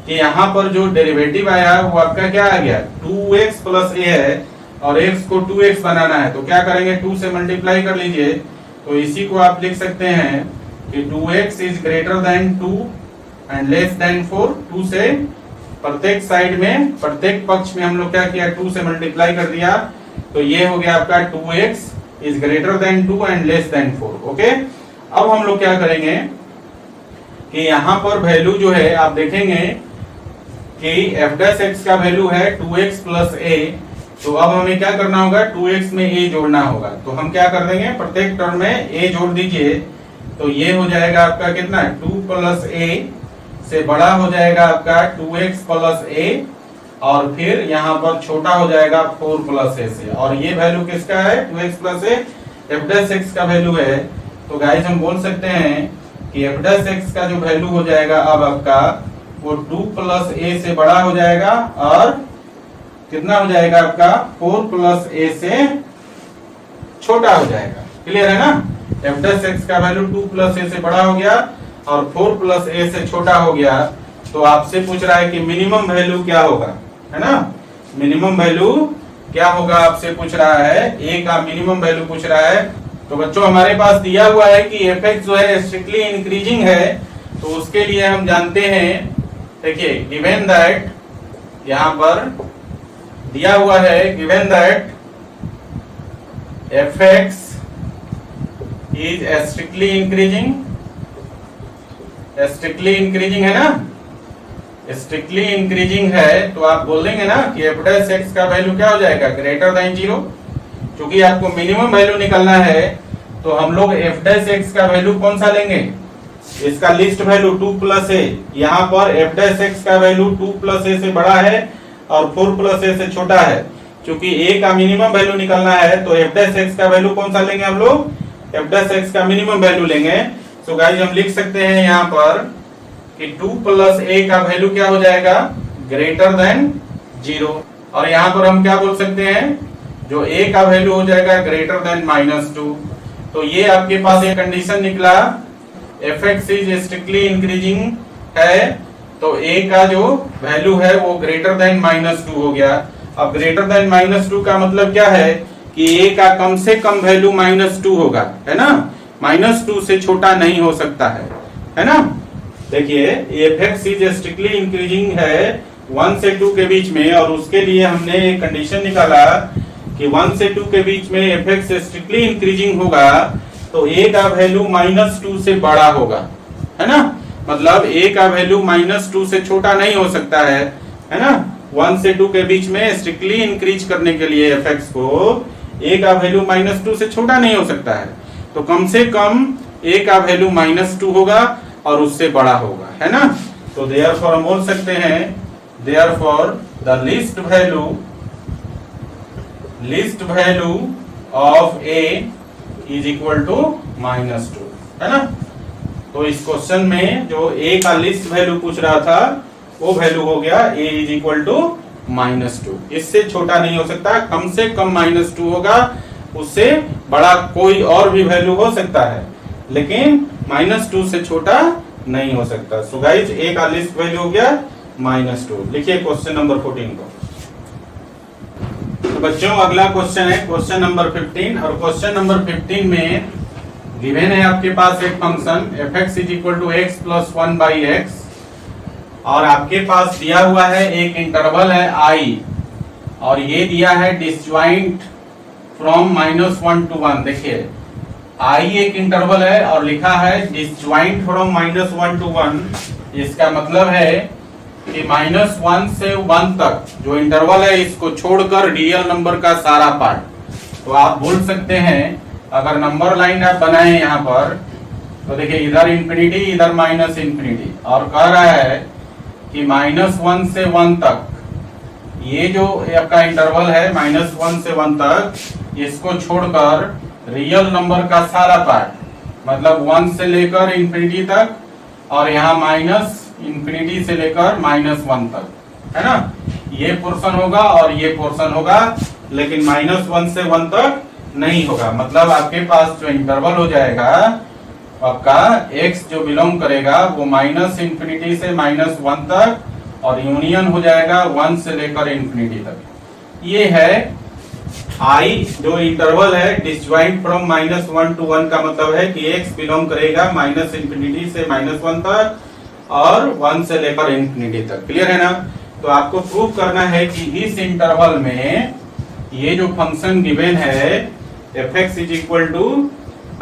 कि यहाँ पर जो डेरिवेटिव आया वो आपका क्या आ गया, 2x + a है और x को 2x बनाना है, तो क्या करेंगे 2 से मल्टीप्लाई कर लीजिए। तो इसी को आप लिख सकते हैं कि 2x is greater then 2 and less then 4। 2 से प्रत्येक साइड में, प्रत्येक पक्ष में हम लोग क्या किया, 2 से मल्टीप्लाई कर दिया। तो ये हो गया आपका 2x is greater then 2 and less then 4। Okay, अब हम लोग क्या करेंगे कि यहाँ पर वैल्यू जो है आप देखेंगे कि f(x) का वैल्यू है 2x + a। तो अब हमें क्या करना होगा, 2x में a जोड़ना होगा। तो हम क्या कर देंगे, प्रत्येक टर्म में a जोड़ दीजिए। तो ये हो जाएगा आपका कितना, 2 + a से बड़ा हो जाएगा आपका 2x + a और फिर यहाँ पर छोटा हो जाएगा 4 + a से। और ये वैल्यू किसका है, 2x + a f(x) का वैल्यू है। तो गाइस हम बोल सकते हैं कि f(x) का जो वैल्यू हो जाएगा अब आपका वो 2 + a से बड़ा हो जाएगा और कितना हो जाएगा आपका 4 + a से छोटा हो जाएगा। क्लियर है ना, f(x) का वैल्यू 2 + a से बड़ा हो गया और 4 + a से छोटा हो गया। तो आपसे पूछ रहा है कि मिनिमम वैल्यू क्या होगा, है ना, मिनिमम वैल्यू क्या होगा आपसे पूछ रहा है, a का मिनिमम वैल्यू पूछ रहा है। तो बच्चों हमारे पास दिया हुआ है कि f(x) जो है स्ट्रिक्टली इंक्रीजिंग है, तो उसके लिए हम जानते हैं, देखिए गिवन दैट, यहाँ पर दिया हुआ है given that f(x) is strictly increasing, strictly increasing है ना, स्ट्रिक्टली इंक्रीजिंग है। तो आप बोल देंगे ना कि f(x) का वैल्यू क्या हो जाएगा, ग्रेटर देन 0। क्योंकि आपको मिनिमम वैल्यू निकालना है तो हम लोग f(x) का वैल्यू कौन सा लेंगे, इसका लिस्ट वैल्यू 2 + a। यहाँ पर f(x) का वैल्यू 2 + a से बड़ा है और 4 + a से छोटा है। क्योंकि a का मिनिमम वैल्यू निकालना है तो f(x) का वैल्यू कौन सा लेंगे हम लोग, f(x) का मिनिमम वैल्यू लेंगे। तो गाइस हम लिख सकते हैं यहाँ पर कि 2 + a का वैल्यू क्या हो जाएगा, ग्रेटर देन 0। और यहाँ पर हम क्या बोल सकते हैं, जो a का वैल्यू हो जाएगा ग्रेटर देन -2। तो ये आपके पास एक कंडीशन निकला, f(x) इज स्ट्रिक्टली इंक्रीजिंग है, तो a का जो वैल्यू है वो ग्रेटर देन -2 हो गया। अब ग्रेटर देन -2 का मतलब क्या है कि a का कम से कम वैल्यू -2 होगा, है ना, -2 से छोटा नहीं हो सकता है ना। देखिए F x is strictly increasing है 1 से 2 के बीच में, और उसके लिए हमने एक कंडीशन निकाला कि 1 से 2 के बीच में एफ एक्स स्ट्रिक्टली इंक्रीजिंग होगा तो ए का वैल्यू -2 से बड़ा होगा, है ना। मतलब ए का वैल्यू -2 से छोटा नहीं हो सकता है ना। 1 से 2 के बीच में स्ट्रिक्टली इंक्रीज करने के लिए एफ एक्स को ए का वैल्यू -2 से छोटा नहीं हो सकता है, तो कम से कम ए का वैल्यू -2 होगा और उससे बड़ा होगा, है ना। तो देयरफॉर हम बोल सकते हैं therefore the least value of a is equal to -2, है ना। तो इस क्वेश्चन में जो ए का लीस्ट वैल्यू पूछ रहा था वो वैल्यू हो गया ए इज इक्वल टू -2। इससे छोटा नहीं हो सकता, कम से कम -2 होगा, उससे बड़ा कोई और भी वैल्यू हो सकता है लेकिन -2 से छोटा नहीं हो सकता। सो गाइज ए का लिस्ट वैल्यू हो गया -2। लिखिए क्वेश्चन नंबर 14 को। तो बच्चों अगला क्वेश्चन है क्वेश्चन नंबर 15, और क्वेश्चन नंबर 15 में गिवन है आपके पास एक function f x is equal to x plus 1/x, और आपके पास दिया हुआ है एक इंटरवल है i, और ये दिया है डिसजॉइंट फ्रॉम -1 to 1। देखिए i एक इंटरवल है और लिखा है डिसजॉइंट फ्रॉम -1 to 1। इसका मतलब है कि -1 से 1 तक जो इंटरवल है इसको छोड़कर रियल नंबर का सारा पार्ट। तो आप बोल सकते हैं अगर नंबर लाइन आप बनाए यहाँ पर तो देखिए इधर इंफिनिटी इधर -इंफिनिटी, और कह रहा है कि -1 से 1 तक ये जो आपका इंटरवल है -1 से 1 तक, इसको छोड़कर रियल नंबर का सारा पार्ट मतलब 1 से लेकर इंफिनिटी तक, और यहाँ -इंफिनिटी से लेकर -1 तक, है ना। ये पोर्शन होगा और ये पोर्शन होगा, लेकिन -1 से 1 तक नहीं होगा। मतलब आपके पास जो इंटरवल हो जाएगा आपका x जो बिलोंग करेगा वो -इंफिनिटी से -1 तक, और यूनियन हो जाएगा 1 से लेकर इंफिनिटी तक। ये है i जो इंटरवल है डिसजॉइंट फ्रॉम -1 to 1 का मतलब है कि x बिलोंग करेगा -इंफिनिटी से -1 तक और 1 से लेकर इंफिनिटी तक। क्लियर है ना। तो आपको प्रूव करना है कि इस इंटरवल में ये जो फंक्शन गिवन है f x is equal to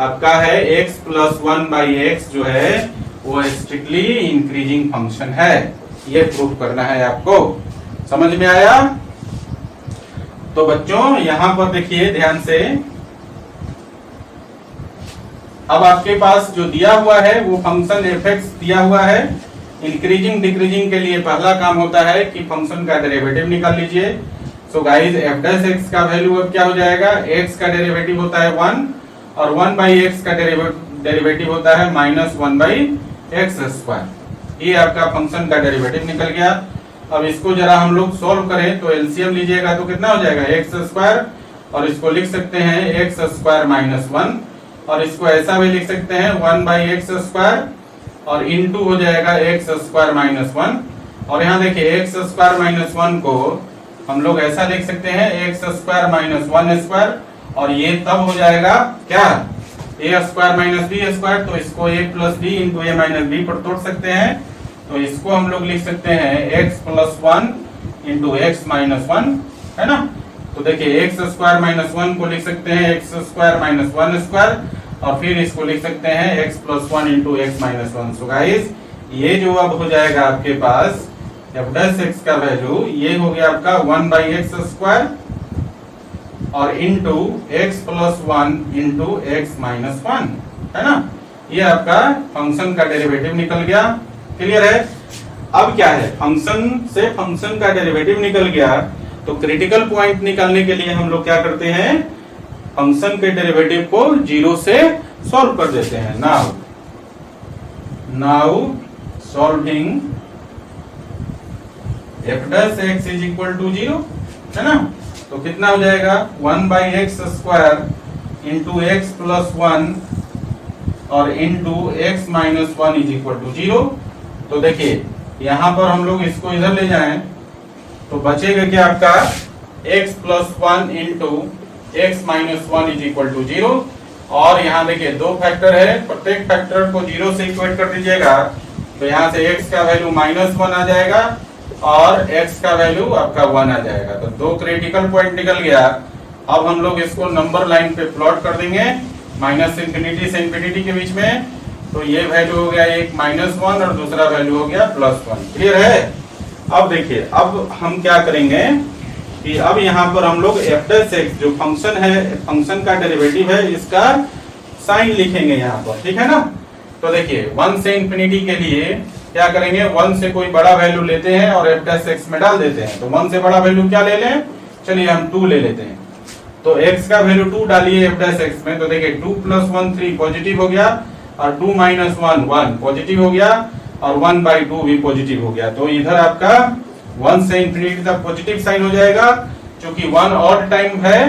आपका है x प्लस 1/x जो है वो स्ट्रिक्टली इंक्रीजिंग फंक्शन है। ये प्रूव करना है आपको। समझ में आया। तो बच्चों यहां पर देखिए ध्यान से, अब आपके पास जो दिया हुआ है वो फंक्शन एफ एक्स दिया हुआ है। इंक्रीजिंग डिक्रीजिंग के लिए पहला काम होता है कि फंक्शन का डेरिवेटिव निकाल लीजिए। So guys F dash x का वैल्यू अब क्या हो जाएगा, एक्स का डेरिवेटिव होता है 1 और 1/x का डेरिवेटिव होता है -1/x²। ये आपका फंक्शन का डेरिवेटिव निकल गया। अब इसको जरा हम लोग सोल्व करें तो एलसीएम लीजिएगा तो कितना हो जाएगा x², और इसको लिख सकते हैं x² - 1, और इसको ऐसा भी लिख सकते हैं 1/x² और इनटू हो जाएगा x² - 1। और यहाँ देखिए x² - 1 को हम लोग ऐसा लिख सकते हैं x² - 1², और ये तब हो जाएगा क्या a² - b²। तो इसको a + b × a - b पर तोड़ सकते हैं। तो इसको हम लोग लिख सकते हैं x + 1 × x - 1, है ना। तो देखिए x² - 1 को लिख सकते हैं x² - 1², और फिर इसको लिख सकते हैं x + 1 × x - 1। सो गाइस ये जो अब हो जाएगा आपके पास f' का वैल्यू ये हो गया आपका 1/x² और इंटू x + 1 × x - 1, है ना। ये आपका फंक्शन का डेरिवेटिव निकल गया। क्लियर है। अब क्या है, फंक्शन से फंक्शन का डेरिवेटिव निकल गया तो क्रिटिकल पॉइंट निकालने के लिए हम लोग क्या करते हैं, फंक्शन के डेरिवेटिव को 0 से सॉल्व कर देते हैं। Now solving f' is equal to 0, है ना। तो कितना हो जाएगा 1/x² × x + 1 और into x - 1 is equal to 0। तो देखिए यहां पर हम लोग इसको इधर ले जाएं तो बचेगा क्या आपका x + 1 × x - 1 is equal to 0। और यहाँ देखिए दो फैक्टर है, प्रत्येक फैक्टर को 0 से इक्वेट कर दीजिएगा तो यहाँ से x का वैल्यू -1 आ जाएगा और x का वैल्यू आपका 1 आ जाएगा। तो दो क्रिटिकल पॉइंट निकल गया। अब हम लोग इसको नंबर लाइन पे प्लॉट कर देंगे -इंफिनिटी से इंफिनिटी के बीच में। तो ये वैल्यू हो गया एक -1 और दूसरा वैल्यू हो गया +1। क्लियर है? अब देखिए, अब हम क्या करेंगे कि अब यहाँ पर हम लोग f' जो फंक्शन है, फंक्शन का डेरिवेटिव है, इसका साइन लिखेंगे यहाँ पर। ठीक है ना? तो देखिए 1 से इंफिनिटी के लिए क्या करेंगे, 1 से कोई बड़ा वैल्यू लेते हैं और f' में डाल देते हैं। तो 1 से बड़ा वैल्यू क्या ले लें? चलिए हम 2 ले लेते हैं। तो x का वैल्यू 2 डालिए f' में। तो देखिए 2 + 1 3 पॉजिटिव हो गया और 2 - 1 1 पॉजिटिव हो गया और 1/2 भी पॉजिटिव हो गया। तो इधर आपका 1 से इंफिनिटी तक पॉजिटिव साइन हो जाएगा। क्योंकि 1 ऑड टाइम है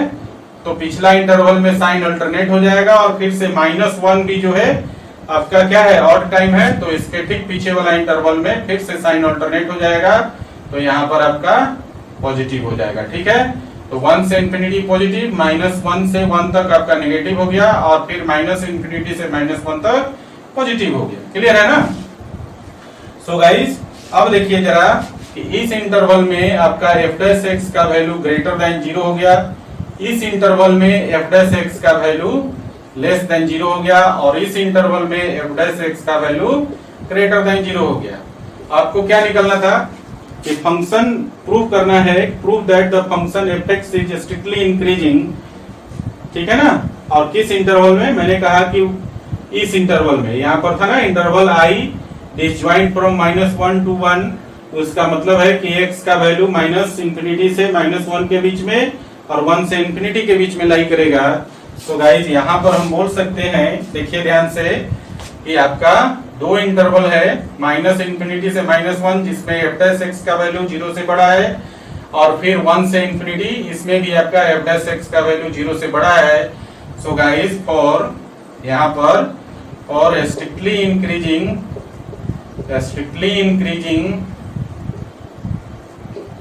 तो पिछला इंटरवल में साइन अल्टरनेट हो जाएगा और फिर से -1 भी जो है आपका क्या है, ऑड टाइम है, तो इसके ठीक पीछे वाला इंटरवल में फिर से साइन अल्टरनेट हो जाएगा। तो यहाँ पर आपका पॉजिटिव हो जाएगा। ठीक है? तो 1 से इंफिनिटी पॉजिटिव, -1 से 1 तक आपका नेगेटिव हो गया और फिर -इंफिनिटी से -1 तक पॉजिटिव हो गया। क्लियर है ना? सो गाइस, अब देखिए जरा कि इस इंटरवल में आपका f' का वैल्यू >0 हो गया, इस इंटरवल में f' का वैल्यू <0 हो गया और इस इंटरवल में f' का वैल्यू > 0 हो गया। आपको क्या निकलना था कि फंक्शन प्रूव करना है, prove that the function f(x) is strictly increasing. ठीक है ना? और किस इंटरवल में? मैंने कहा कि इस इंटरवल में, यहाँ पर था ना interval i disjoint from -1 to 1। उसका मतलब है कि x का वैल्यू -इंफिनिटी से -1 के बीच में और 1 से इंफिनिटी के बीच में लाई करेगा। तो गाइज यहाँ पर हम बोल सकते हैं, देखिए ध्यान से, कि आपका दो इंटरवल है -इंफिनिटी से -1 जिसमें f' का वैल्यू 0 से बड़ा है और फिर 1 से इंफिनिटी, इसमें भी आपका f' का वैल्यू 0 से बड़ा है। सो गाइज फॉर यहाँ पर फॉर स्ट्रिक्टली इंक्रीजिंग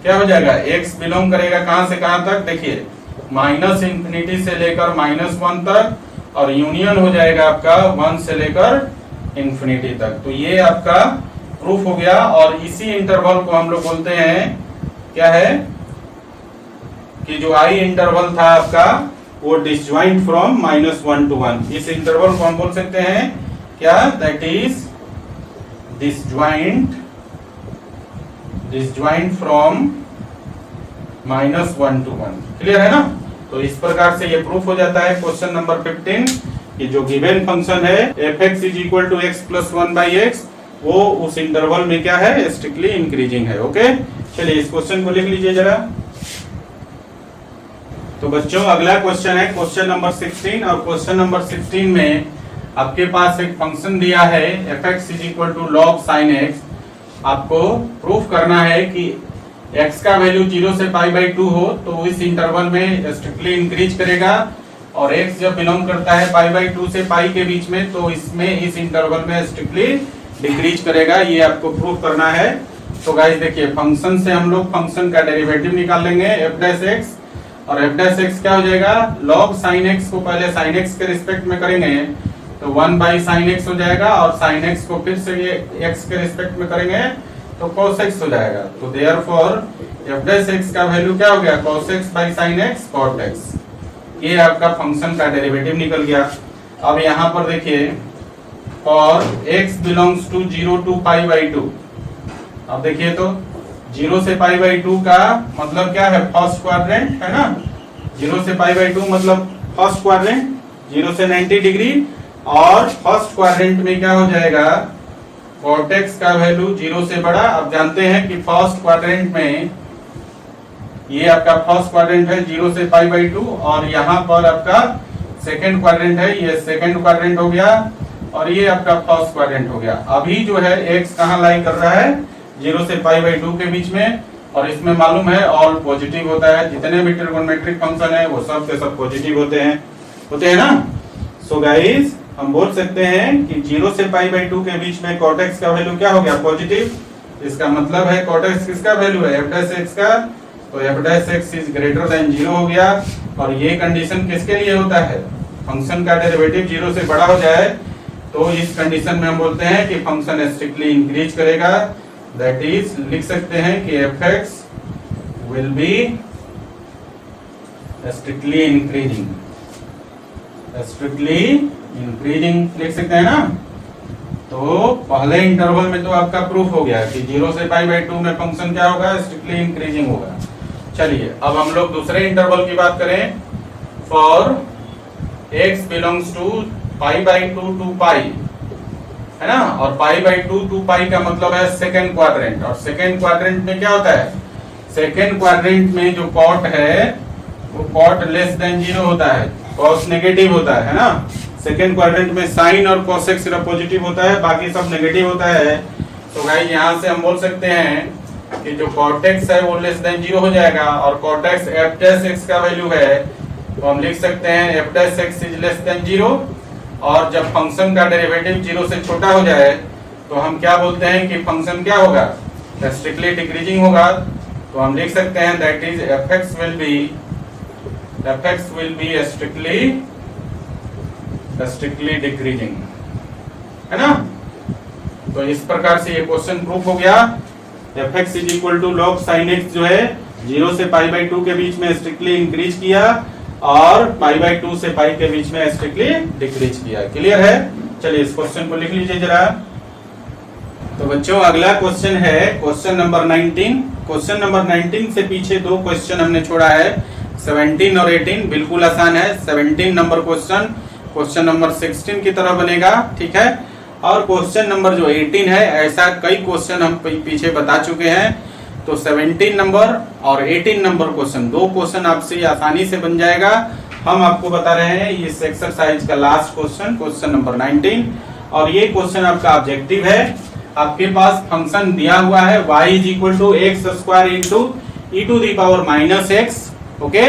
क्या हो जाएगा, x बिलोंग करेगा कहां से कहां तक? देखिए -इंफिनिटी से लेकर -1 तक और यूनियन हो जाएगा आपका 1 से लेकर इंफिनिटी तक। तो ये आपका प्रूफ हो गया और इसी इंटरवल को हम लोग बोलते हैं, क्या है कि जो i इंटरवल था आपका वो डिसजॉइंट फ्रॉम -1 to 1। इस इंटरवल को हम बोल सकते हैं क्या? That is disjoint from -1 to 1। Clear है ना? तो इस प्रकार से ये प्रूफ हो जाता है क्वेश्चन नंबर 15 कि जो गिवन फंक्शन है f(x) = x + 1/x, वो उस इंटरवल में क्या है, स्ट्रिक्टली इंक्रीजिंग है। ओके, चलिए इस क्वेश्चन को लिख लीजिए जरा। तो बच्चों अगला क्वेश्चन है क्वेश्चन नंबर 16 और क्वेश्चन नंबर 16 में आपके पास एक फंक्शन दिया है f(x) = log sin x। आपको प्रूफ करना है कि x का वैल्यू 0 से π/2 हो तो इस इंटरवल में स्ट्रिक्टली इंक्रीज करेगा और x जब बिलोंग करता है π/2 से π के बीच में तो इसमें इस इंटरवल में स्ट्रिक्टली डिक्रीज करेगा। ये आपको प्रूफ करना है। तो गाइस देखिए, फंक्शन से हम लोग फंक्शन का डेरिवेटिव निकाल लेंगे f' और f' क्या हो जाएगा, log sin x को पहले sin x के रिस्पेक्ट में करेंगे तो 1/sin x हो जाएगा और sin x को फिर से ये x के रिस्पेक्ट में करेंगे तो cos x हो जाएगा। तो देयरफॉर f' का वैल्यू क्या हो गया, cos x/sin x cot x। ये आपका फंक्शन का डेरिवेटिव निकल गया। अब यहाँ पर देखिए for x belongs to 0 to π/2। अब देखिए तो 0 से π/2 का मतलब क्या है, फर्स्ट क्वाड्रेंट है ना। 0 से π/2 मतलब फर्स्ट क्वाड्रेंट, 0 से 90 डिग्री और फर्स्ट क्वाड्रेंट में क्या हो जाएगा, cot x का वैल्यू 0 से बड़ा। अब जानते हैं कि फर्स्ट क्वाड्रेंट में ये आपका फर्स्ट क्वाड्रेंट है 0 से π/2 और यहाँ पर आपका सेकंड क्वाड्रेंट है, ये सेकंड क्वाड्रेंट हो गया और ये आपका फर्स्ट क्वाड्रेंट हो गया। अभी जो है x कहाँ लाई कर रहा है, 0 से π/2 के बीच में, और इसमें मालूम है ऑल पॉजिटिव होता है। जितने भी ट्रिगोनोमेट्रिक फंक्शन है वो सब के सब पॉजिटिव होते हैं ना। सो गाइस हम बोल सकते हैं कि 0 से π/2 के बीच में cot x का वैल्यू क्या हो गया, पॉजिटिव। इसका मतलब है cot x किसका वैल्यू है, f' का। तो f' इज ग्रेटर देन 0 हो गया और ये कंडीशन किसके लिए होता है, फंक्शन का डेरिवेटिव 0 से बड़ा हो जाए तो इस कंडीशन में हम बोलते हैं कि फंक्शन स्ट्रिक्टली इंक्रीज करेगा, दैट इज लिख सकते हैं कि F x will be strictly increasing, strictly increasing लिख सकते हैं ना। तो पहले इंटरवल में तो आपका प्रूफ हो गया कि 0 से पाई बाई 2 में फंक्शन क्या होगा, स्ट्रिक्टली इंक्रीजिंग होगा। चलिए अब हम लोग दूसरे इंटरवल की बात करें, for x belongs to pi by 2 to pi, है ना, और पाई बाई 2 टू पाई का मतलब है सेकेंड क्वाड्रेंट, और सेकेंड क्वाड्रेंट में क्या होता है, सेकेंड क्वाड्रेंट में जो कॉट है वो कॉट लेस देन 0 होता है, कॉस नेगेटिव होता है ना। सेकेंड क्वाड्रेंट में साइन और कोसेक सिर्फ पॉजिटिव होता है, बाकी सब नेगेटिव होता है। तो भाई यहाँ से हम बोल सकते हैं कि जो कॉट एक्स है वो लेस देन 0 हो जाएगा, और cot x f dash x का वैल्यू है, तो हम लिख सकते हैं f dash x is less than 0। और जब फंक्शन का डेरिवेटिव 0 से छोटा हो जाए तो हम क्या बोलते हैं कि फंक्शन क्या होगा, स्ट्रिक्टली डिक्रीजिंग होगा। तो हम लिख सकते हैं that is F x will be strictly decreasing, है ना। तो इस प्रकार से ये क्वेश्चन प्रूफ हो गया। F x is equal to log sine x जो है 0 से पाई बाई 2 के बीच में स्ट्रिक्टली इंक्रीज किया, और पाई बाई 2 से पाई के बीच में स्ट्रिक्टली डिक्रीज किया। क्लियर है। चलिए इस क्वेश्चन को लिख लीजिए जरा। तो बच्चों अगला क्वेश्चन है क्वेश्चन नंबर 19। क्वेश्चन नंबर 19 से पीछे दो क्वेश्चन हमने छोड़ा है, 17 और 18, बिल्कुल आसान है। 17 नंबर क्वेश्चन नंबर 16 की तरह बनेगा, ठीक है। और क्वेश्चन नंबर जो 18 है, ऐसा कई क्वेश्चन हम पीछे बता चुके हैं। तो 17 नंबर और 18 नंबर क्वेश्चन, दो क्वेश्चन आपसे आसानी से बन जाएगा। हम आपको बता रहे हैं इस एक्सरसाइज का लास्ट क्वेश्चन नंबर 19, और ये क्वेश्चन आपका ऑब्जेक्टिव है। आपके पास फंक्शन दिया हुआ है y is equal to x square into e to the power minus x, okay.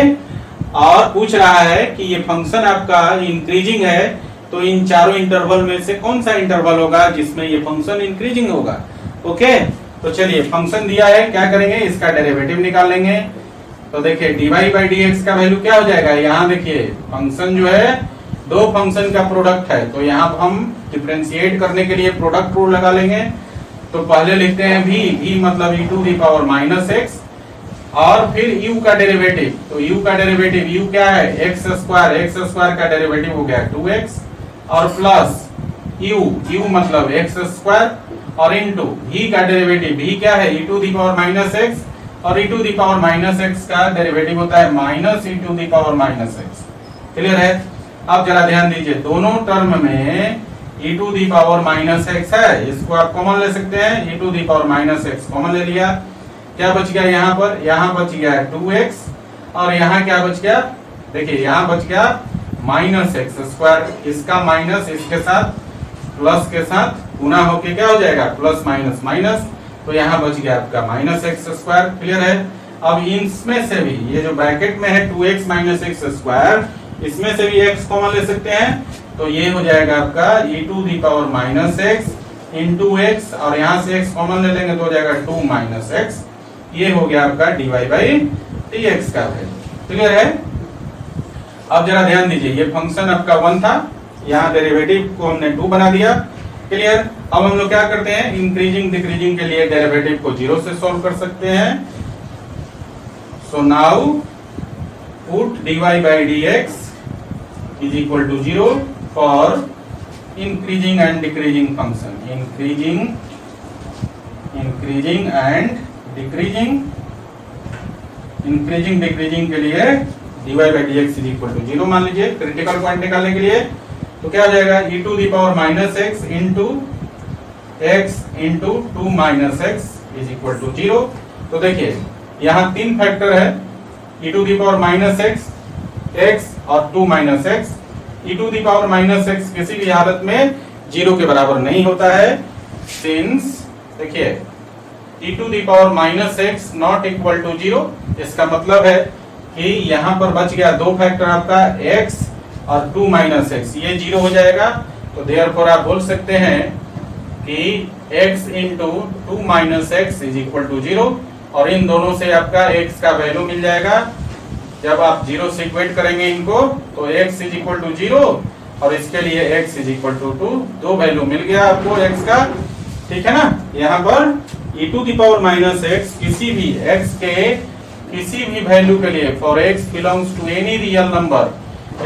और पूछ रहा है कि ये फंक्शन आपका इंक्रीजिंग है, तो इन चारों इंटरवल में से कौन सा इंटरवल होगा जिसमें ये फंक्शन इंक्रीजिंग होगा, ओके। तो चलिए फंक्शन दिया है, क्या करेंगे, इसका डेरिवेटिव निकाल लेंगे। तो देखिए dy बाई डी एक्स का वैल्यू क्या हो जाएगा, यहाँ देखिए फंक्शन जो है दो फंक्शन का प्रोडक्ट है, तो यहाँ हम डिफरेंशिएट करने के लिए प्रोडक्ट रूल लगा लेंगे। तो पहले लिखते हैं v मतलब e to the power minus x, और फिर u का डेरिवेटिव। तो u का डेरिवेटिव u क्या है, एक्स स्क्वायर का डेरिवेटिव हो गया 2x, और प्लस u मतलब एक्स स्क्वायर, और इनटू v का डेरिवेटिव v क्या है, e to the power minus x, और e to the power minus x का डेरिवेटिव होता है minus e to the power minus x. Clear है। अब जरा ध्यान दीजिए, दोनों टर्म में e to the power minus x है, इसको आप कॉमन ले सकते हैं, e to the power minus x common ले लिया, क्या बच गया यहाँ पर, यहाँ बच गया 2x, और यहाँ क्या बच गया, देखिए यहाँ बच गया माइनस एक्स स्क्वायर, इसका माइनस इसके साथ प्लस के साथ गुना होके क्या हो जाएगा, प्लस माइनस माइनस, तो यहाँ बच गया आपका माइनस एक्स स्क्वायर। क्लियर है। अब इसमें से भी ये जो ब्रैकेट में है 2x माइनस एक्स स्क्वायर, इसमें से भी x कॉमन ले सकते हैं, तो ये हो जाएगा आपका e to the power minus x into x, और यहाँ से x कॉमन ले लेंगे तो हो जाएगा 2 माइनस एक्स। ये हो गया आपका dy बाई dx का वैल्यू। क्लियर है। अब जरा ध्यान दीजिए, ये फंक्शन आपका 1 था, यहाँ डेरिवेटिव को हमने 2 बना दिया। क्लियर। अब हम लोग क्या करते हैं, इंक्रीजिंग डिक्रीजिंग के लिए डेरिवेटिव को 0 से सॉल्व कर सकते हैं। So now put dy by dx is equal to 0 for increasing and decreasing function, increasing के लिए dy by dx is equal to 0 मान लीजिए। क्रिटिकल पॉइंट निकालने के लिए तो क्या हो जाएगा, e to the power minus x into 2 minus x is equal to 0। तो देखिए यहाँ 3 फैक्टर है, e to the power minus x और 2 minus x. e to the power minus x किसी भी हालत में 0 के बराबर नहीं होता है, सिंस देखिए e to the power minus x not equal to 0। इसका मतलब है कि यहाँ पर बच गया 2 फैक्टर आपका x और 2 माइनस एक्स, ये 0 हो जाएगा। तो देयरफॉर आप बोल सकते हैं कि x into 2 minus x is equal to 0, और इन दोनों से आपका x का वैल्यू मिल जाएगा। जब आप 0 से इक्वेट करेंगे इनको, तो x इज इक्वल टू 0 और इसके लिए x इज इक्वल टू 2, दो वैल्यू मिल गया आपको x का, ठीक है ना। यहाँ पर e to the power minus x किसी भी x के किसी भी वैल्यू के लिए for x belongs to any real number,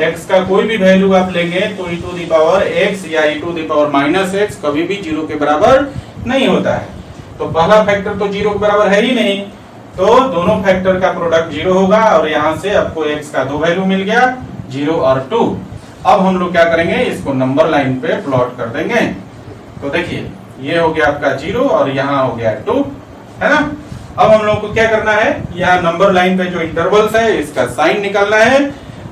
x का कोई भी वैल्यू आप लेंगे तो e to the power x या e to the power minus x कभी भी 0 के बराबर नहीं होता है। तो पहला फैक्टर तो 0 के बराबर है ही नहीं, तो दोनों फैक्टर का प्रोडक्ट 0 होगा और यहाँ से आपको x का दो वैल्यू मिल गया, 0 और 2। अब हम लोग क्या करेंगे, इसको नंबर लाइन पे प्लॉट कर देंगे। तो देखिए ये हो गया आपका 0 और यहाँ हो गया 2, है ना। अब हम लोग को क्या करना है, यहाँ नंबर लाइन पे जो इंटरवल्स है इसका साइन निकालना है,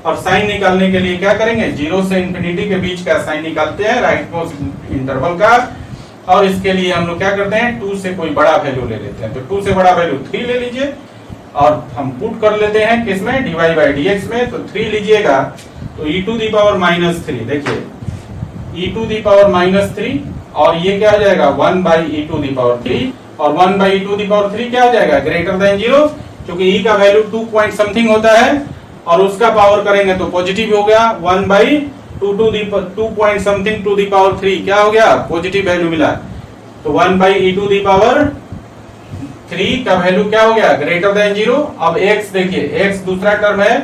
और साइन निकालने के लिए क्या करेंगे, 0 से इंफिनिटी के बीच का साइन निकालते हैं राइट मोस्ट इंटरवल का, और इसके लिए हम लोग क्या करते हैं 2 से कोई बड़ा वैल्यू ले लेते हैं। तो 2 से बड़ा वैल्यू 3 ले लीजिए और हम पुट कर लेते हैं किसमें, dy बाई dx में। तो 3 लीजिएगा तो e to the power minus 3, देखिए e to the power minus 3 और ये क्या हो जाएगा 1 by e to the power 3, और 1 by e to the power 3 क्या हो जाएगा ग्रेटर देन 0, क्योंकि e का वैल्यू 2 पॉइंट समथिंग होता है और उसका पावर करेंगे तो पॉजिटिव हो गया, 1 by 2 point something to the power 3 क्या हो गया पॉजिटिव वैल्यू मिला। तो 1 by e to the power 3 का वैल्यू क्या हो गया ग्रेटर देन 0। अब x देखिए, x दूसरा टर्म है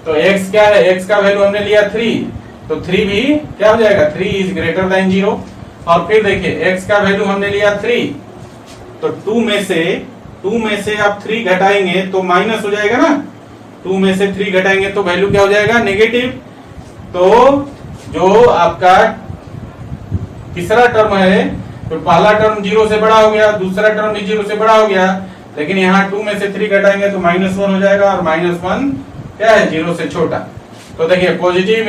तो x क्या है, x का वैल्यू हमने लिया 3, तो 3 भी क्या हो जाएगा 3 इज ग्रेटर देन 0। और फिर देखिए x का वैल्यू हमने लिया 3, तो 2 में से आप 3 घटाएंगे तो माइनस हो जाएगा ना, 2 में से 3 घटाएंगे तो वैल्यू क्या हो जाएगा नेगेटिव। तो जो आपका तीसरा टर्म है, तो पहला टर्म 0 से बड़ा हो गया, दूसरा टर्म भी 0 से बड़ा हो गया, लेकिन यहाँ 2 में से 3 घटाएंगे तो -1 हो जाएगा, और -1 क्या है 0 से छोटा। तो देखिए पॉजिटिव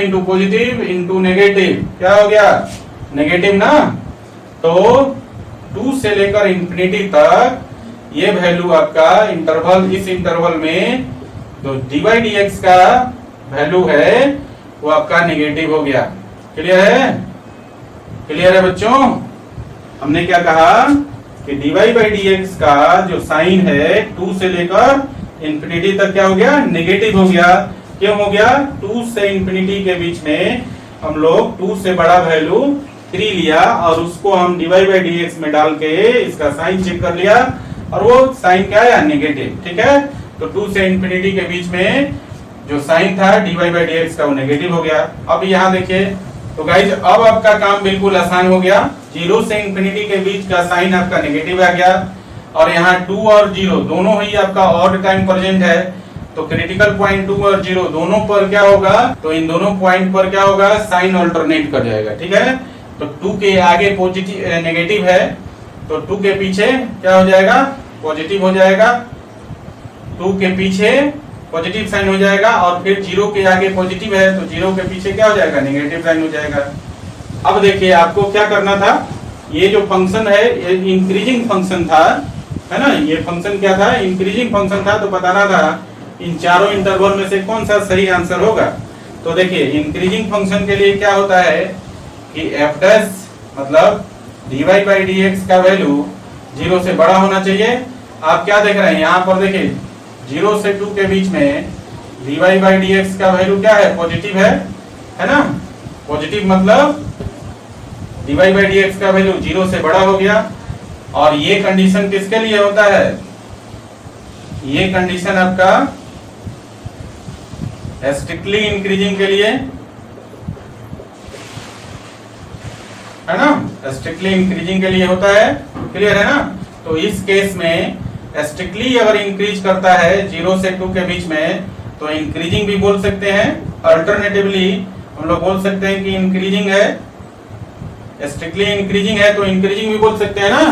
इंटू नेगेटिव क्या हो गया नेगेटिव ना। तो 2 से लेकर इंफिनिटी तक ये वैल्यू आपका इंटरवल, इस इंटरवल में जो dy dx का वैल्यू है वो आपका नेगेटिव हो गया। क्लियर है, क्लियर है बच्चों। हमने क्या कहा कि dy बाई dx का जो साइन है 2 से लेकर इंफिनिटी तक क्या हो गया नेगेटिव हो गया। क्यों हो गया, 2 से इंफिनिटी के बीच में हम लोग 2 से बड़ा वैल्यू 3 लिया और उसको हम dy बाई dx में डाल के इसका साइन चेक कर लिया और वो साइन क्या है नेगेटिव, ठीक है। तो 2 से इंफिनिटी के बीच में जो साइन था dy बाई dx का वो नेगेटिव हो गया। अब यहाँ देखिए तो गाइज अब आपका काम बिल्कुल आसान हो गया, 0 से इंफिनिटी के बीच का साइन आपका नेगेटिव आ गया और यहाँ 2 और 0 दोनों ही आपका ऑड टाइम प्रेजेंट है, तो क्रिटिकल पॉइंट 2 और 0 दोनों पर क्या होगा, तो इन दोनों पॉइंट पर क्या होगा साइन अल्टरनेट कर जाएगा, ठीक है। तो 2 के आगे पॉजिटिव नेगेटिव है तो 2 के पीछे क्या हो जाएगा पॉजिटिव हो जाएगा, 2 के पीछे पॉजिटिव साइन हो जाएगा, और फिर 0 के आगे पॉजिटिव है तो 0 के पीछे क्या हो जाएगा नेगेटिव साइन हो जाएगा। अब देखिए आपको क्या करना था, ये जो फंक्शन है ये इंक्रीजिंग फंक्शन था, है ना, ये फंक्शन क्या था इंक्रीजिंग फंक्शन था, तो बताना था इन चारों इंटरवल में से कौन सा सही आंसर होगा। तो देखिए इंक्रीजिंग फंक्शन के लिए क्या होता है कि f' मतलब dy बाई dx का वैल्यू 0 से बड़ा होना चाहिए। आप क्या देख रहे हैं यहाँ पर देखिए 0 से 2 के बीच में dy बाई dx का वैल्यू क्या है पॉजिटिव है ना, पॉजिटिव मतलब dy बाई dx का वैल्यू 0 से बड़ा हो गया। और ये कंडीशन किसके लिए होता है, ये कंडीशन आपका स्ट्रिक्टली इंक्रीजिंग के लिए है ना, स्ट्रिक्टली इंक्रीजिंग के लिए होता है, क्लियर है ना। तो इस केस में स्ट्रिक्टली अगर इंक्रीज करता है 0 से 2 के बीच में तो इंक्रीजिंग भी बोल सकते हैं, अल्टरनेटिवली हम लोग बोल सकते हैं कि इंक्रीजिंग है, स्ट्रिक्टली इंक्रीजिंग है तो इंक्रीजिंग भी बोल सकते हैं ना,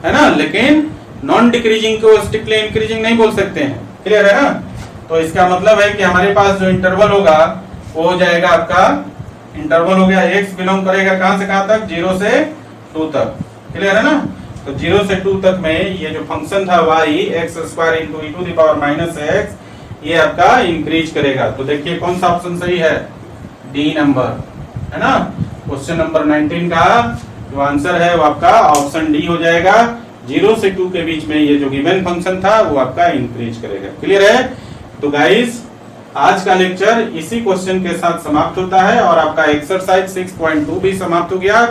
है ना, लेकिन नॉन डिक्रीजिंग को स्ट्रिक्टली इंक्रीजिंग नहीं बोल सकते हैं, क्लियर है ना। तो इसका मतलब है कि हमारे पास जो इंटरवल होगा वो हो जाएगा आपका इंटरवल हो गया x बिलोंग करेगा कहां से कहां तक 0 से 2 तक, क्लियर है ना। तो 0 से 2 तक में ये जो फंक्शन था y x² into e to the power minus x ये आपका इंक्रीज करेगा। तो देखिए कौन सा ऑप्शन सही है, डी नंबर, है ना। क्वेश्चन नंबर 19 का जो आंसर है वो आपका ऑप्शन डी हो जाएगा, 0 से 2 के बीच में ये जो गिवन फंक्शन था वो आपका इंक्रीज करेगा, क्लियर है। तो गाइस आज का लेक्चर इसी क्वेश्चन के साथ समाप्त होता है और आपका एक्सरसाइज 6.2 भी समाप्त हो गया।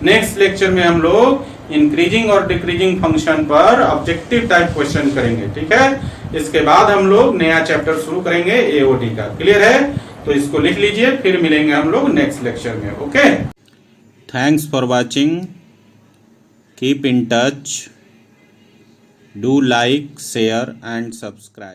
नेक्स्ट लेक्चर में हम लोग इंक्रीजिंग और डिक्रीजिंग फंक्शन पर ऑब्जेक्टिव टाइप क्वेश्चन करेंगे, ठीक है। इसके बाद हम लोग नया चैप्टर शुरू करेंगे एओडी का। क्लियर है? तो इसको लिख लीजिए, फिर मिलेंगे हम लोग नेक्स्ट लेक्चर में। Okay, thanks for watching, keep in touch, do like, share and subscribe.